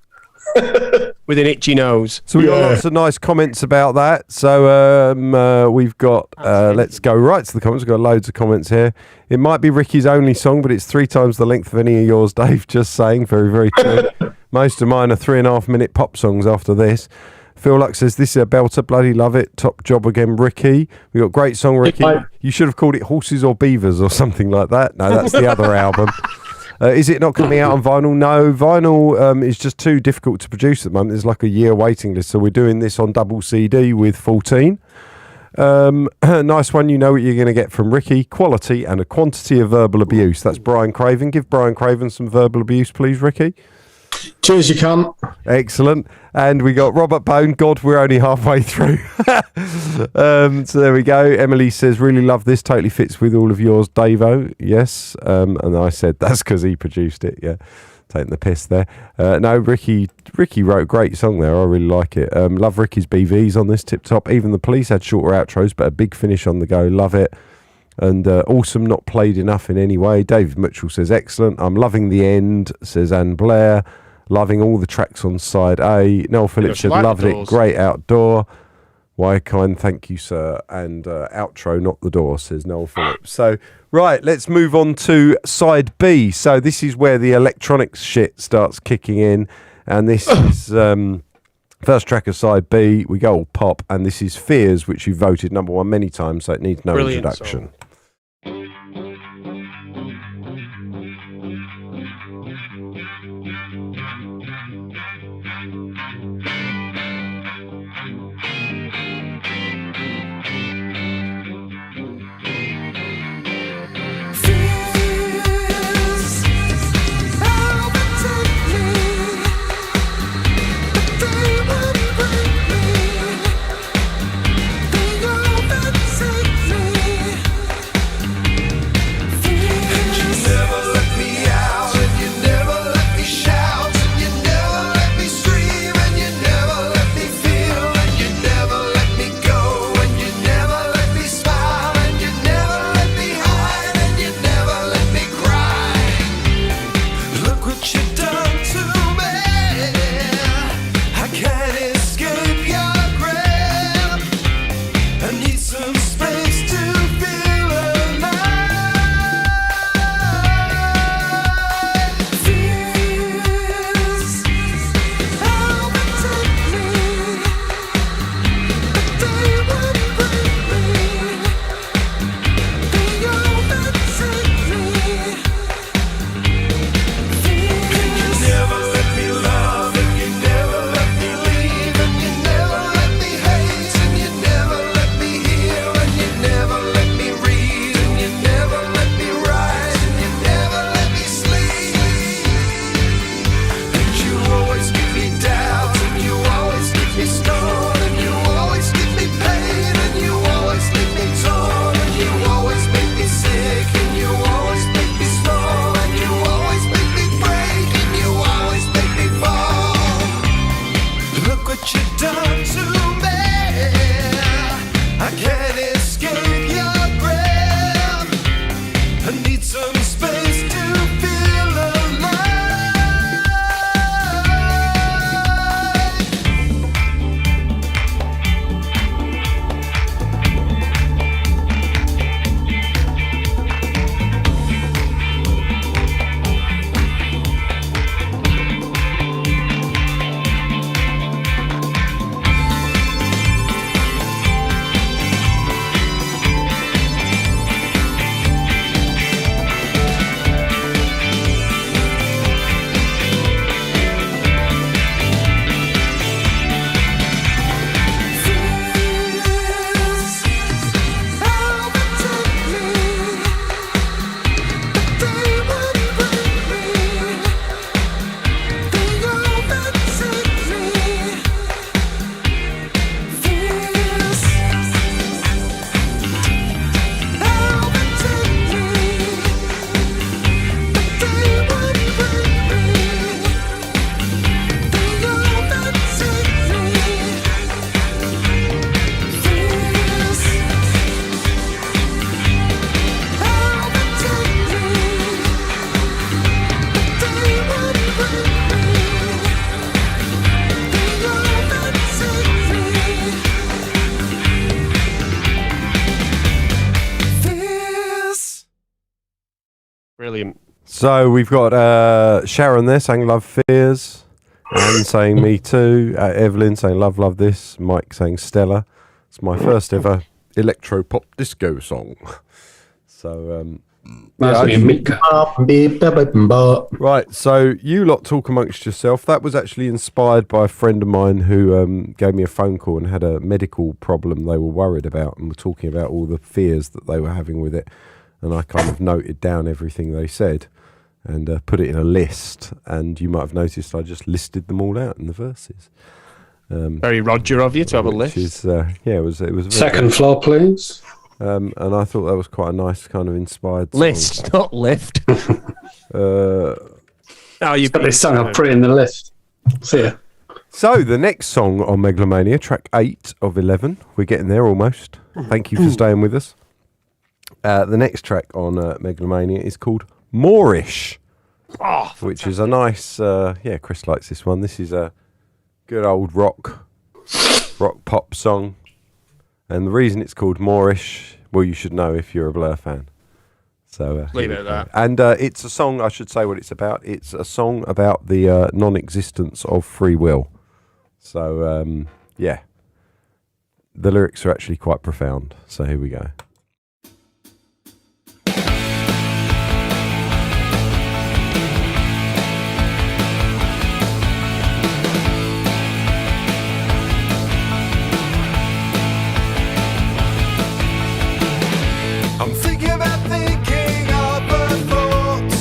With an itchy nose. So we got lots of nice comments about that. So we've got, let's go right to the comments. We've got loads of comments here. It might be Ricky's only song, but it's 3 times the length of any of yours, Dave. Just saying. Very, very true. Most of mine are 3.5-minute pop songs after this. Phil Lux says, this is a belter. Bloody love it. Top job again, Ricky. We got great song, Ricky. You should have called it Horses or Beavers or something like that. No, that's the other album. Is it not coming out on vinyl? No, vinyl is just too difficult to produce at the moment. There's like a year waiting list, so we're doing this on double CD with 14. Nice one. You know what you're going to get from Ricky. Quality and a quantity of verbal abuse. That's Brian Craven. Give Brian Craven some verbal abuse, please, Ricky. Cheers, you cunt. Excellent. And we got Robert Bone. God, we're only halfway through. So there we go. Emily says, really love this. Totally fits with all of yours, Davo. Yes. And I said, that's because he produced it. Yeah. Taking the piss there. No, Ricky wrote a great song there. I really like it. Love Ricky's BVs on this tip top. Even the Police had shorter outros, but a big finish on the go. Love it. And awesome, not played enough in any way. Dave Mitchell says, excellent. I'm loving the end, says Anne Blair. Loving all the tracks on side A. Noel Phillips said, loved it. Great outdoor. Why kind, thank you, sir. And outro, not the door, says Noel Phillips. So, right, let's move on to side B. So this is where the electronics shit starts kicking in. And this is first track of side B. We go all pop. And this is Fears, which you voted number 1 many times, so it needs no introduction. Song. So we've got Sharon there saying love fears, Anne saying me too, Evelyn saying love love this, Mike saying Stella. It's my first ever electro pop disco song. So right, so you lot talk amongst yourself. That was actually inspired by a friend of mine who gave me a phone call and had a medical problem they were worried about and were talking about all the fears that they were having with it. And I kind of noted down everything they said and put it in a list. And you might have noticed I just listed them all out in the verses. Very Roger of you to have a list. It was very Second good. floor, please. And I thought that was quite a nice kind of inspired song. List, not lift. You've got this song I'll put in the list. See ya. So the next song on Megalomania, track 8 of 11. We're getting there almost. Thank you for staying with us. The next track on Megalomania is called Moorish, which is a nice, Chris likes this one. This is a good old rock pop song. And the reason it's called Moorish, well, you should know if you're a Blur fan. So leave it at that. And it's a song, I should say what it's about. It's a song about the non-existence of free will. So, the lyrics are actually quite profound. So here we go. I'm thinking about thinking of a thought.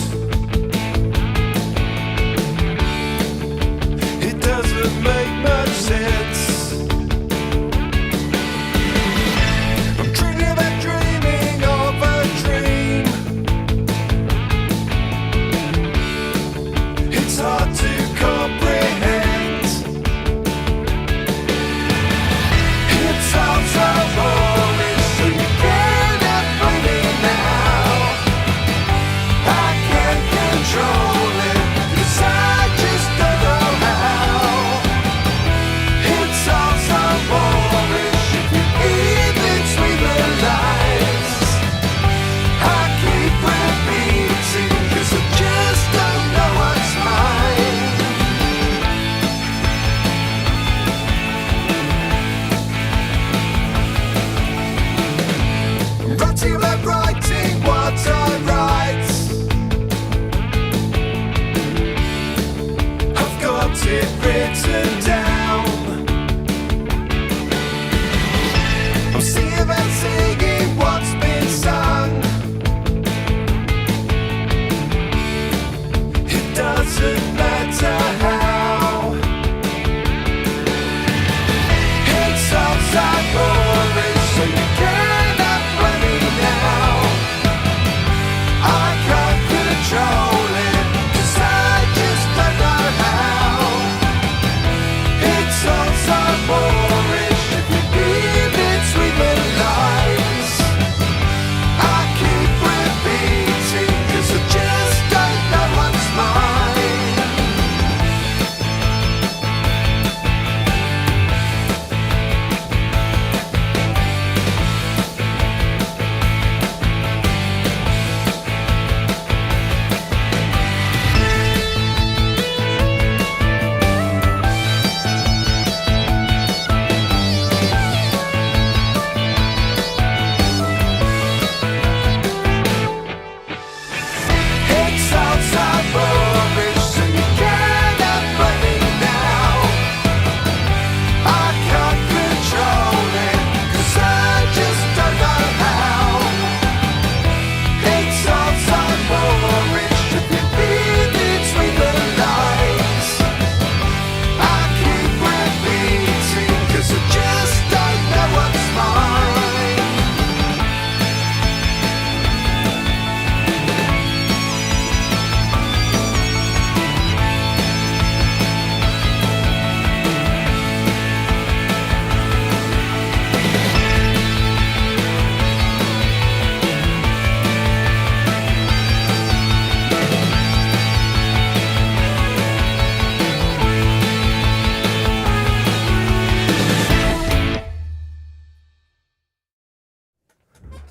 It doesn't make much sense. I'm dreaming about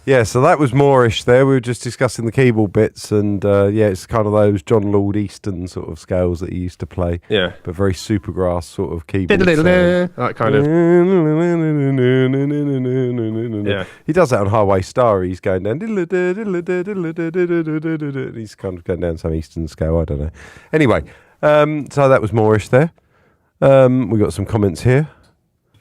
Yeah, so that was Moorish there. We were just discussing the keyboard bits, and yeah, it's kind of those John Lord Easton sort of scales that he used to play. Yeah. But very Supergrass sort of keyboard. That kind of. Yeah. He does that on Highway Star. He's going down. He's kind of going down some Eastern scale. I don't know. Anyway, so that was Moorish there. We got some comments here.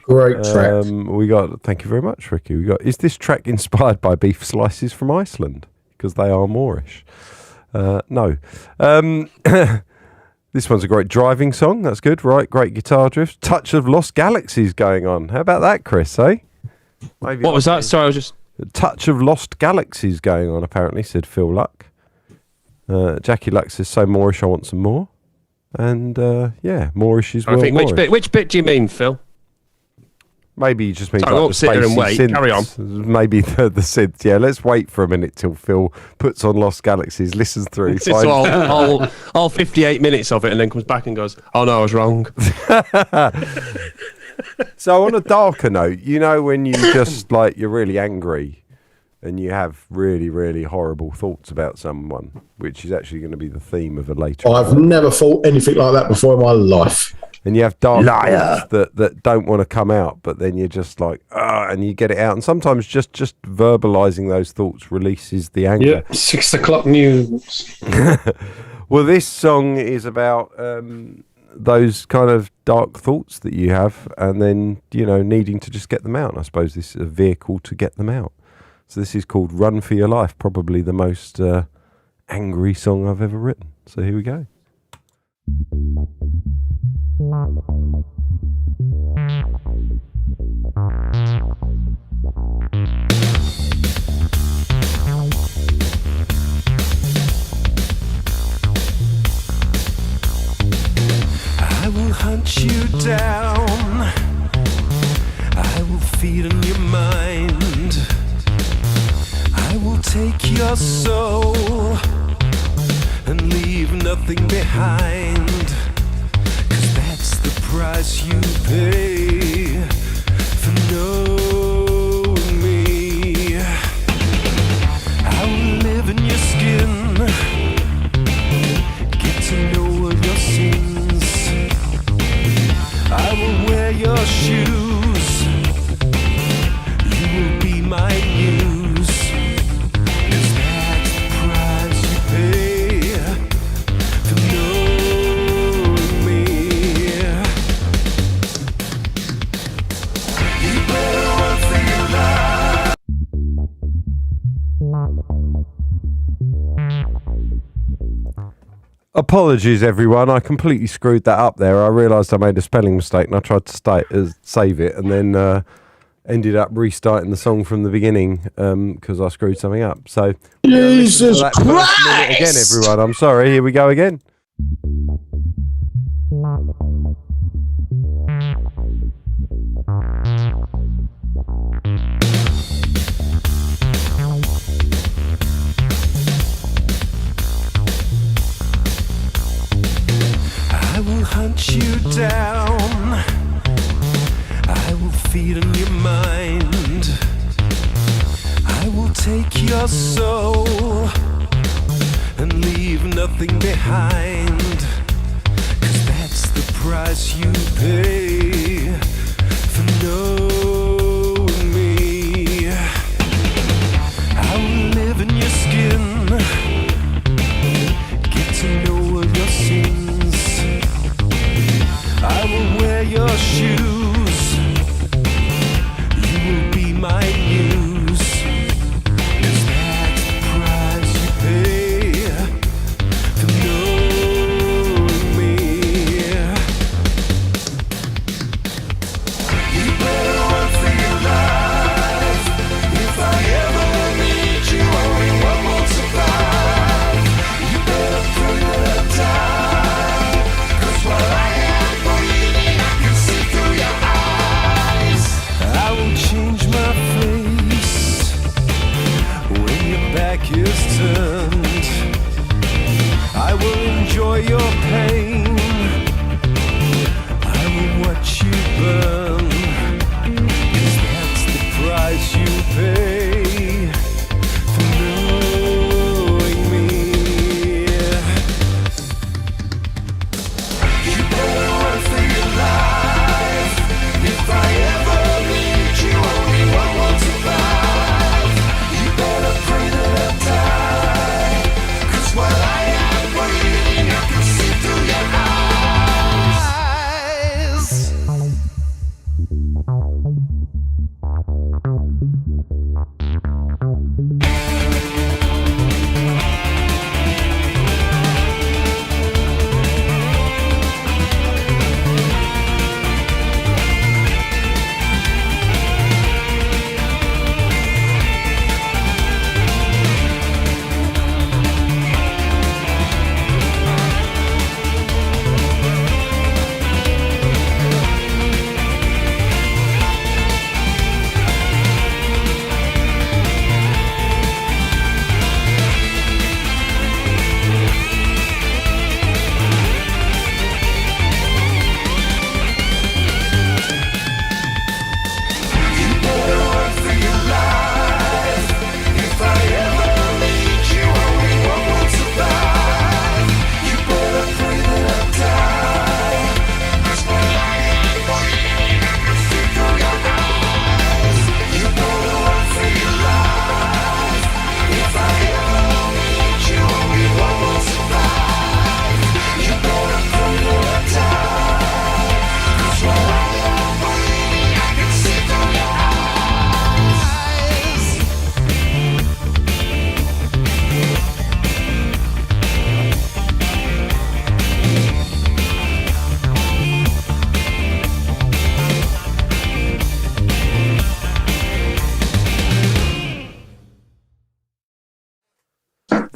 Great track. We got, thank you very much, Ricky. We got, is this track inspired by beef slices from Iceland? Because they are Moorish. No. This one's a great driving song. That's good, right? Great guitar drift. Touch of Lost Galaxies going on. How about that, Chris, eh? Maybe what was that? Sorry, I was just... Touch of Lost Galaxies going on, apparently, said Phil Luck. Jackie Luck says, so Moorish, I want some more. And, yeah, Moorish is well Moorish. Which bit do you mean, Phil? Maybe you just mean I won't sit here and wait. Synths. Carry on. Maybe the synth. Yeah, let's wait for a minute till Phil puts on Lost Galaxies, listens through. It's all 58 minutes of it, and then comes back and goes, "Oh no, I was wrong." So on a darker note, you know when you just like you're really angry, and you have really, really horrible thoughts about someone, which is actually going to be the theme of a later. I've never thought anything like that before in my life. And you have dark thoughts that don't want to come out, but then you're just like, and you get it out. And sometimes just verbalizing those thoughts releases the anger. Yeah, 6 o'clock news. Well, this song is about those kind of dark thoughts that you have, and then, you know, needing to just get them out. And I suppose this is a vehicle to get them out. So this is called Run for Your Life, probably the most angry song I've ever written. So here we go. I will hunt you down. I will feed on your mind. I will take your soul and leave nothing behind. 'Cause that's the price you pay for knowing me. I will live in your skin, get to know all your sins. I will wear your shoes, you will be my muse. 'Cause that's the price you pay for knowing me. You better run for your life. Apologies, everyone. I completely screwed that up there. I realised I made a spelling mistake, and I tried to save it, and then ended up restarting the song from the beginning because I screwed something up. So, Jesus that first minute Christ! again, everyone. I'm sorry. Here we go again. I will hunt you down. I will feed on your mind. I will take your soul and leave nothing behind. 'Cause that's the price you pay for knowing me. I will live in your skin, get to know all your sins. I will wear your shoes, you will be my muse. 'Cause that's the price you pay for knowing me.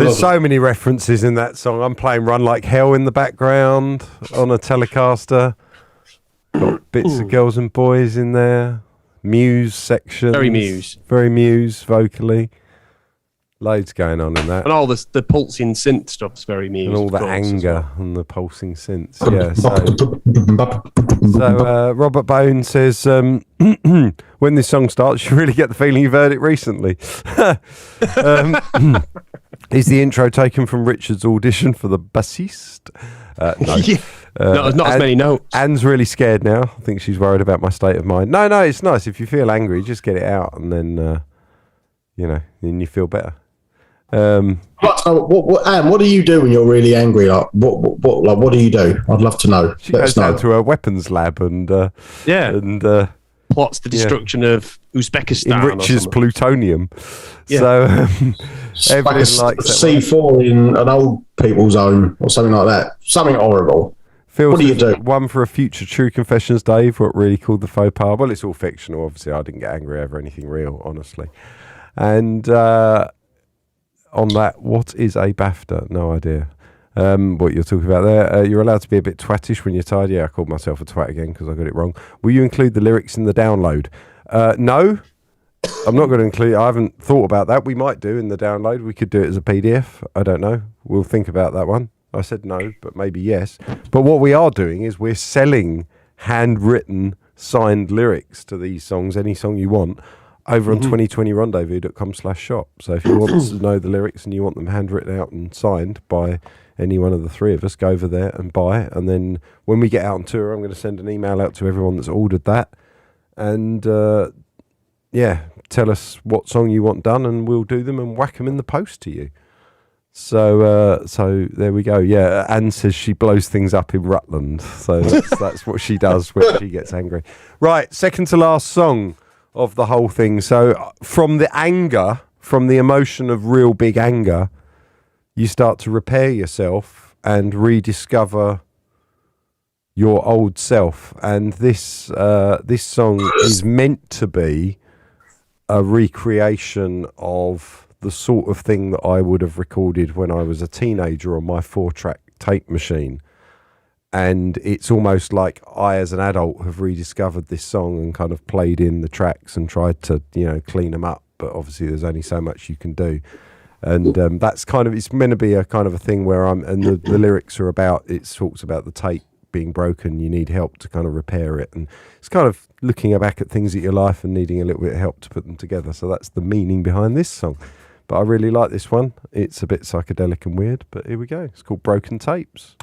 There's so many references in that song. I'm playing Run Like Hell in the background on a Telecaster. Got bits of Girls and Boys in there. Muse section. Very Muse. Very Muse vocally. Loads going on in that. And all the pulsing synth stuff's very Muse. And all the anger well. and the pulsing synths. Yeah. So Robert Bone says, when this song starts, you really get the feeling you've heard it recently. Is the intro taken from Richard's audition for the bassist? No. Yeah. Not as many notes. Anne's really scared now. I think she's worried about my state of mind. No, it's nice. If you feel angry, just get it out and then, then you feel better. Anne, what do you do when you're really angry? Like, what do you do? I'd love to know. She goes down to a weapons lab and plots the destruction of Uzbekistan. Enriches plutonium. Yeah. So everyone likes C4 in an old people's home or something like that. Something horrible. Phil, what do you do? One for a future True Confessions, Dave. What really called the faux pas? Well, it's all fictional. Obviously, I didn't get angry over anything real, honestly. And on that, what is a BAFTA? No idea. What you're talking about there. You're allowed to be a bit twattish when you're tired. Yeah, I called myself a twat again because I got it wrong. Will you include the lyrics in the download? No, I'm not going to include. I haven't thought about that. We might do in the download. We could do it as a PDF. I don't know. We'll think about that one. I said no, but maybe yes. But what we are doing is we're selling handwritten, signed lyrics to these songs, any song you want, over on 2020rendezvous.com/shop. So if you want to know the lyrics and you want them handwritten out and signed by any one of the three of us, go over there and buy it. And then when we get out on tour, I'm going to send an email out to everyone that's ordered that. And tell us what song you want done and we'll do them and whack them in the post to you. So there we go. Yeah, Anne says she blows things up in Rutland. So that's what she does when she gets angry. Right, second to last song of the whole thing. So from the anger, from the emotion of real big anger, you start to repair yourself and rediscover your old self. And this song is meant to be a recreation of the sort of thing that I would have recorded when I was a teenager on my 4-track tape machine. And it's almost like I, as an adult, have rediscovered this song and kind of played in the tracks and tried to, clean them up. But obviously there's only so much you can do. And that's kind of, it's meant to be a kind of a thing where the lyrics are about, it talks about the tape being broken, you need help to kind of repair it. And it's kind of looking back at things at your life and needing a little bit of help to put them together. So that's the meaning behind this song. But I really like this one. It's a bit psychedelic and weird, but here we go. It's called Broken Tapes.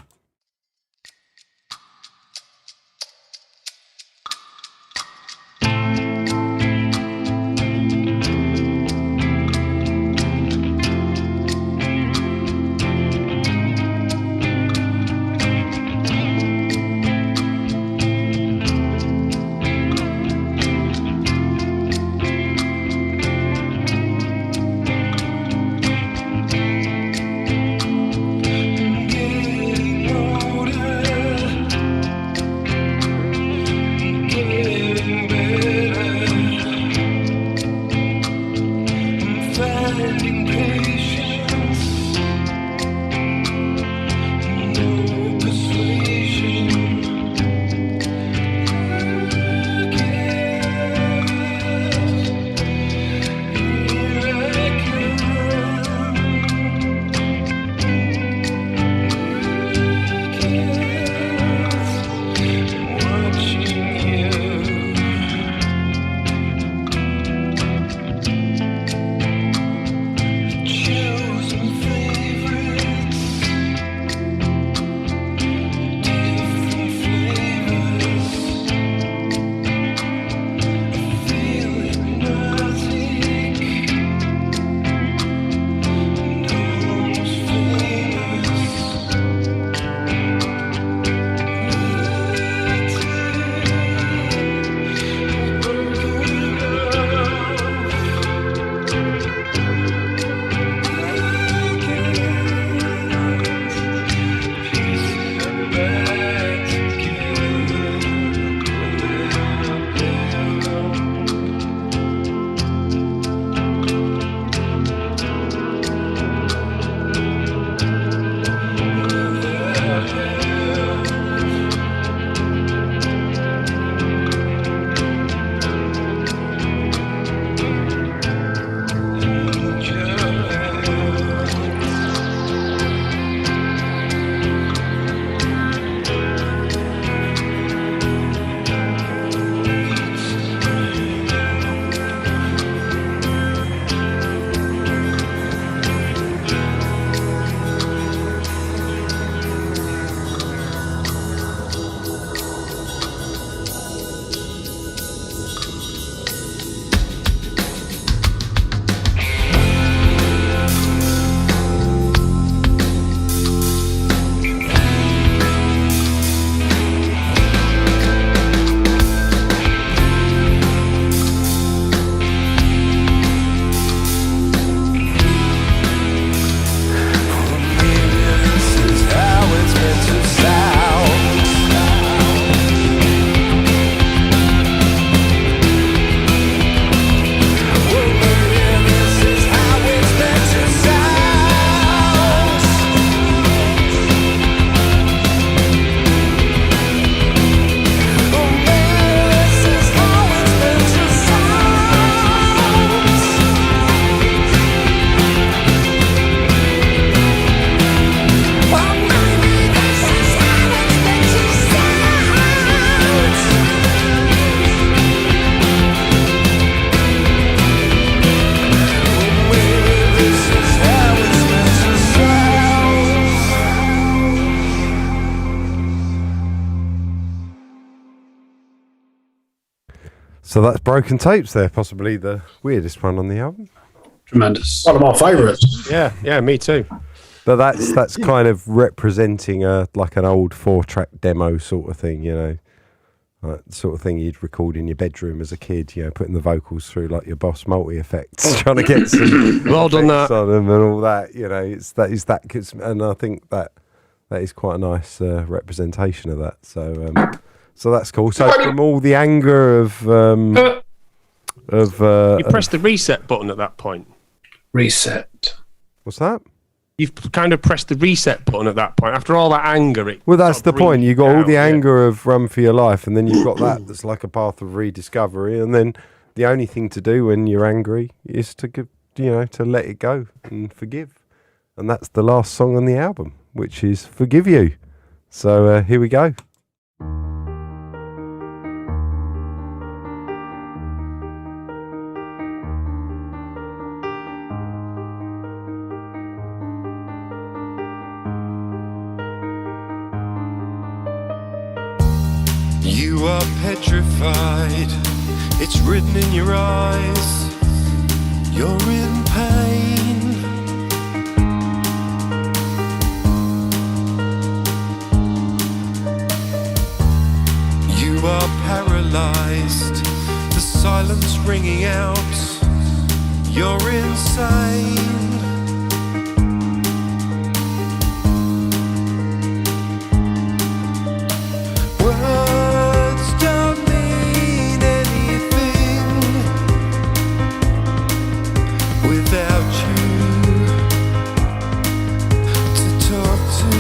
So that's Broken Tapes there, possibly the weirdest one on the album. Tremendous. One of my favourites. Yeah, me too. But that's kind of representing like an old 4-track demo sort of thing, you know. Like sort of thing you'd record in your bedroom as a kid, you know, putting the vocals through like your Boss multi effects, trying to get some Well done that. on them and all that, you know. And I think that is quite a nice representation of that. So that's cool. So from all the anger of you press the reset button at that point. Reset. What's that? You've kind of pressed the reset button at that point. After all that anger, well, that's the point. You got all the yeah. anger of Run for Your Life, and then you've got that's like a path of rediscovery. And then the only thing to do when you're angry is to to let it go and forgive. And that's the last song on the album, which is Forgive You. So here we go. You are petrified, it's written in your eyes, you're in pain. You are paralyzed, the silence ringing out, you're insane. Words don't mean anything without you to talk to,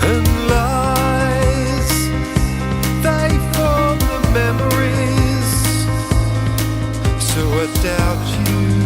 and lies, they form the memories, so I doubt you.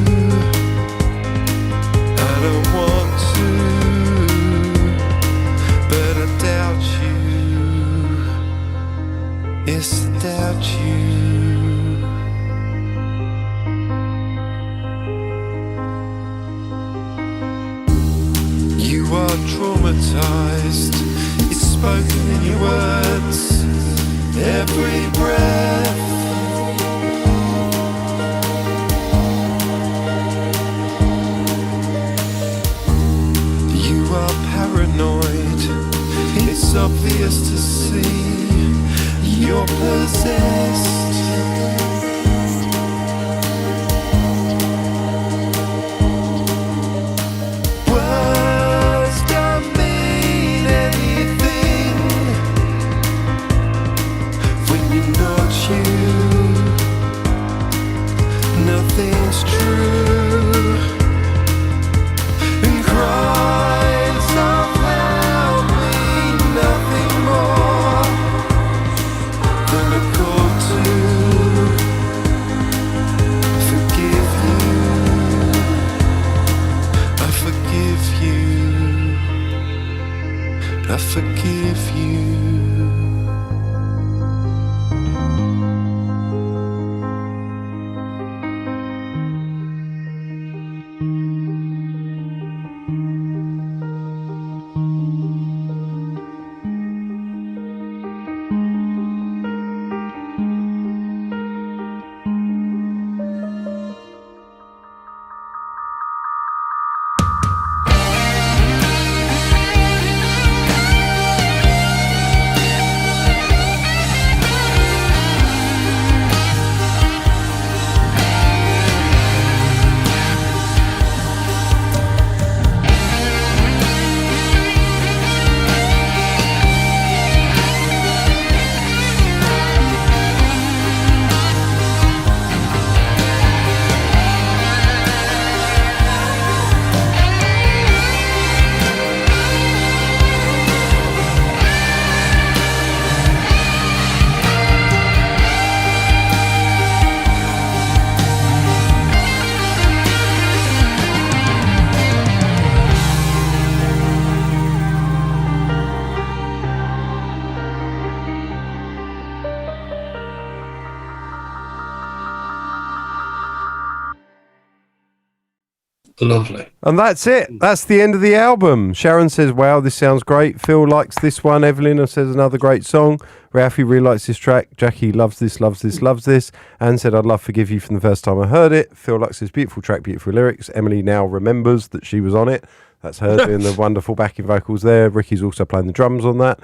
Lovely. And that's it. That's the end of the album. Sharon says, wow, this sounds great. Phil likes this one. Evelyn says, another great song. Ralphie really likes this track. Jackie loves this, loves this, loves this. Anne said, I'd love Forgive You from the first time I heard it. Phil likes this beautiful track, beautiful lyrics. Emily now remembers that she was on it. That's her doing the wonderful backing vocals there. Ricky's also playing the drums on that.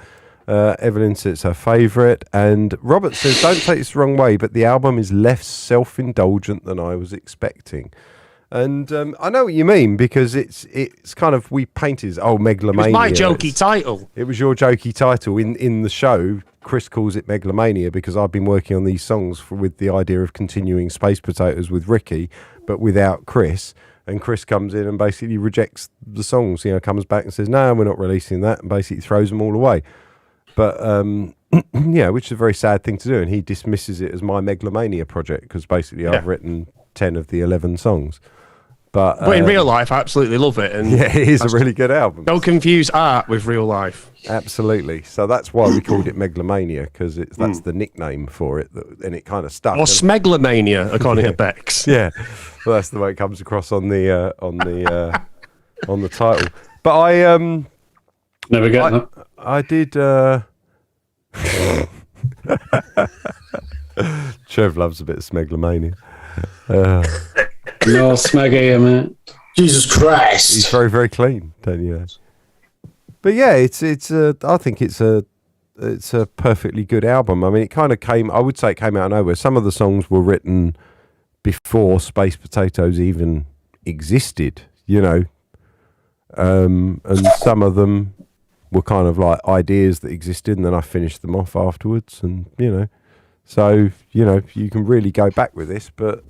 Evelyn says it's her favourite. And Robert says, don't take this the wrong way, but the album is less self-indulgent than I was expecting. And I know what you mean, because it's kind of, we painted Megalomania. It was my jokey title. It was your jokey title. In the show, Chris calls it Megalomania because I've been working on these songs with the idea of continuing Space Potatoes with Ricky, but without Chris. And Chris comes in and basically rejects the songs, comes back and says, no, we're not releasing that, and basically throws them all away. But, which is a very sad thing to do. And he dismisses it as my Megalomania project because basically I've written 10 of the 11 songs. But in real life, I absolutely love it. And yeah, it is a really good album. Don't confuse art with real life. Absolutely. So that's why we called it Megalomania, because that's the nickname for it, and it kind of stuck. Or Smegalomania, according to Bex. Yeah, well, that's the way it comes across on the title. But I never get that. I did. Trev loves a bit of Smegalomania. No smeg here, mate. Jesus Christ. He's very, very clean, don't you know? But yeah, I think it's a perfectly good album. I mean, it kind of came out of nowhere. Some of the songs were written before Space Potatoes even existed, and some of them were kind of like ideas that existed, and then I finished them off afterwards, and so you can really go back with this, but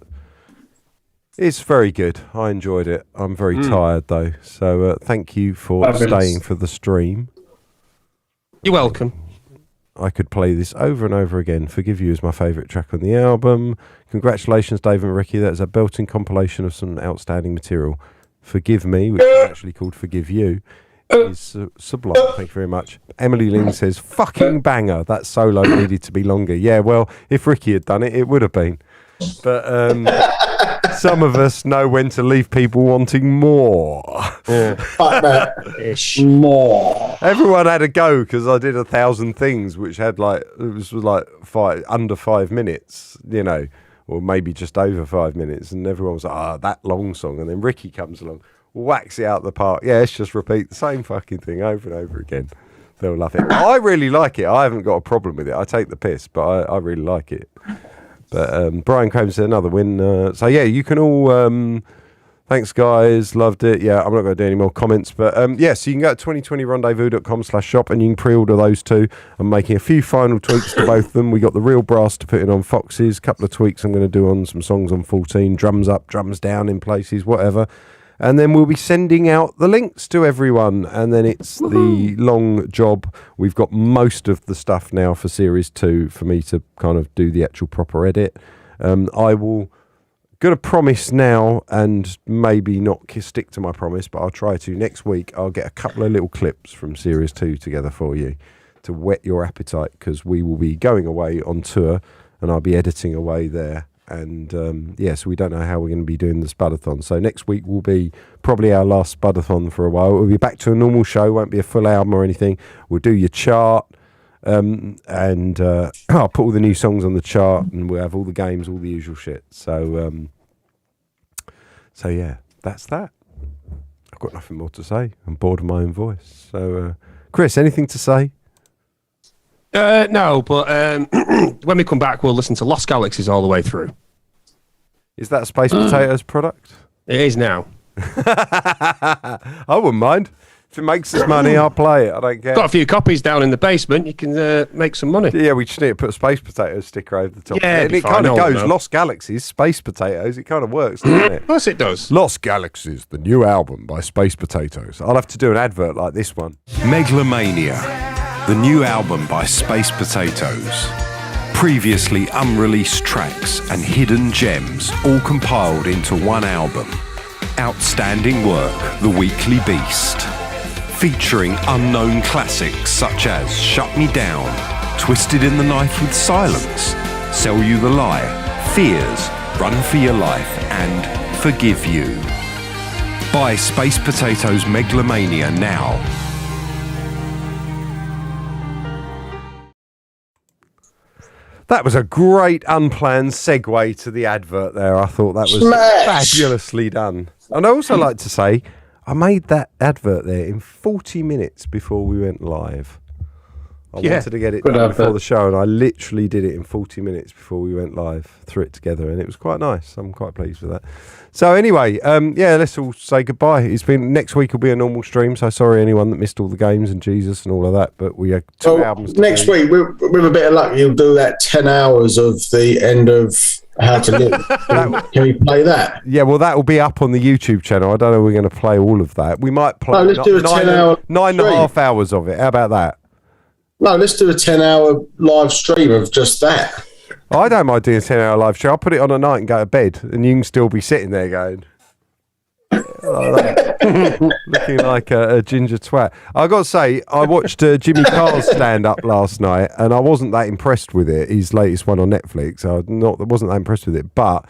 it's very good. I enjoyed it. I'm very tired though, so thank you for staying for the stream. You're welcome. I could play this over and over again. Forgive You is my favourite track on the album. Congratulations, Dave and Ricky. That is a belting compilation of some outstanding material. Forgive Me, which is actually called Forgive You, is sublime. Thank you very much. Emily Lynn says, fucking banger. That solo needed to be longer. Yeah, well, if Ricky had done it, it would have been. But some of us know when to leave people wanting more. More. Everyone had a go because I did 1,000 things, which had under 5 minutes, or maybe just over 5 minutes, and everyone was like, that long song. And then Ricky comes along, whacks it out the park. Yeah, let's just repeat the same fucking thing over and over again. They'll love it. I really like it. I haven't got a problem with it. I take the piss, but I really like it. But Brian Craven said another win. So yeah, you can all. Thanks, guys. Loved it. Yeah, I'm not going to do any more comments, but so you can go to 2020rendezvous.com/shop and you can pre-order those two. I'm making a few final tweaks to both of them. We got the real brass to put in on Foxes. A couple of tweaks I'm going to do on some songs on 14. Drums up, drums down in places, whatever. And then we'll be sending out the links to everyone. And then it's the long job. We've got most of the stuff now for Series 2 for me to kind of do the actual proper edit. I will going to promise now, and maybe not stick to my promise, but I'll try to. Next week, I'll get a couple of little clips from Series 2 together for you to whet your appetite, because we will be going away on tour and I'll be editing away there. And so we don't know how we're going to be doing the Spudathon. So next week will be probably our last Spudathon for a while. We'll be back to a normal show. Won't be a full album or anything. We'll do your chart, and I'll put all the new songs on the chart, and we'll have all the games, all the usual shit. So yeah, that's that. I've got nothing more to say. I'm bored of my own voice. So Chris, anything to say? No, but when we come back, we'll listen to Lost Galaxies all the way through. Is that Space Potatoes product? It is now. I wouldn't mind. If it makes us money, I'll play it. I don't care. Got a few copies down in the basement. You can make some money. Yeah, we just need to put a Space Potatoes sticker over the top. Yeah, and it kind of goes Lost Galaxies, Space Potatoes. It kind of works, doesn't it? Of course it does. Lost Galaxies, the new album by Space Potatoes. I'll have to do an advert like this one. Megalomania, the new album by Space Potatoes. Previously unreleased tracks and hidden gems all compiled into one album. Outstanding work, The Weekly Beast. Featuring unknown classics such as Shut Me Down, Twisted in the Knife with Silence, Sell You the Lie, Fears, Run for Your Life, and Forgive You. Buy Space Potatoes Megalomania now. That was a great unplanned segue to the advert there. I thought that was fabulously done. And I also like to say, I made that advert there in 40 minutes before we went live. I wanted to get it done before the show, and I literally did it in 40 minutes before we went live, threw it together, and it was quite nice. I'm quite pleased with that. So anyway, let's all say goodbye. Next week will be a normal stream, so sorry anyone that missed all the games and Jesus and all of that, but we have two albums to next week, with a bit of luck, you'll do that 10 hours of the end of How to Live. Can we play that? Yeah, well, that will be up on the YouTube channel. I don't know if we're going to play all of that. We might play let's do a 10-hour 9.5 hours of it. How about that? No, let's do a 10-hour live stream of just that. I don't mind doing a 10-hour live show. I'll put it on at night and go to bed, and you can still be sitting there going, looking like a ginger twat. I've got to say, I watched Jimmy Carr's stand-up last night, and I wasn't that impressed with it, his latest one on Netflix. I wasn't that impressed with it, but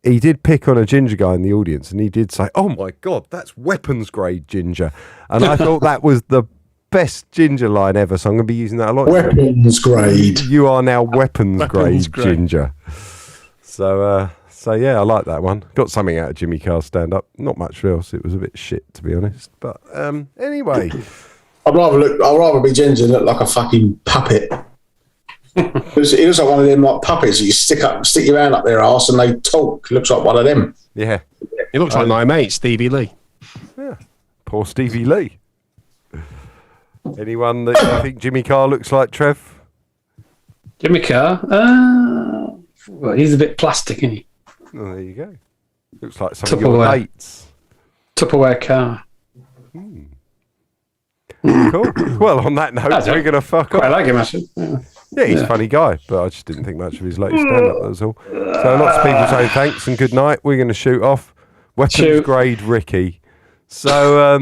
he did pick on a ginger guy in the audience, and he did say, "Oh my God, that's weapons-grade ginger." And I thought that was the best ginger line ever, so I'm going to be using that a lot. Weapons grade. You are now weapons grade ginger. So yeah, I like that one. Got something out of Jimmy Carr's stand-up. Not much else. It was a bit shit, to be honest. But anyway, I'd rather be ginger than look like a fucking puppet. It looks like one of them like puppets. You stick your hand up their arse and they talk. Looks like one of them. Yeah, he looks like my mate Stevie Lee. Yeah, poor Stevie Lee. Anyone that you think Jimmy Carr looks like, Trev? Jimmy Carr? Well, he's a bit plastic, isn't he? Oh, there you go. Looks like some of your mates. Tupperware car. Cool. Well, on that note, we're going to fuck off. I like him, actually. Yeah, he's a funny guy, but I just didn't think much of his latest stand-up, that was all. So lots of people saying thanks and good night. We're going to shoot off. Weapons grade Ricky. So,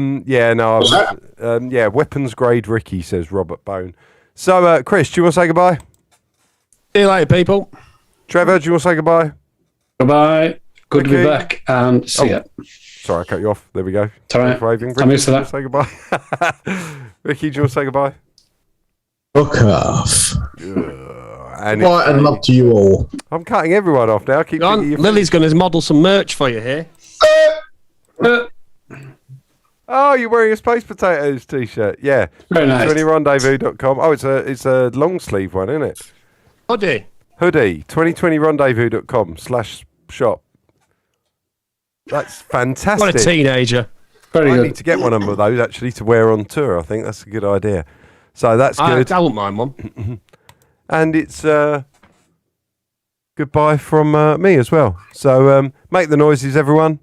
weapons grade Ricky, says Robert Bone. So, Chris, do you want to say goodbye? See you later, people. Trevor, do you want to say goodbye? Goodbye. Good to be back, and see ya. Sorry, I cut you off. There we go. It's all right. I'm used to that. Say goodbye. Ricky, do you want to say goodbye? Fuck off. And love to you all. I'm cutting everyone off now. Keep Lily's going to model some merch for you here. Oh, you're wearing a Space Potatoes t-shirt. Yeah. Very nice. 2020rendezvous.com. Oh, it's a long sleeve one, isn't it? Hoodie. 2020rendezvous.com/shop. That's fantastic. What a teenager. Very good. I need to get one of those actually to wear on tour. I think that's a good idea. So that's good. I wouldn't mind one. And it's goodbye from me as well. So make the noises, everyone.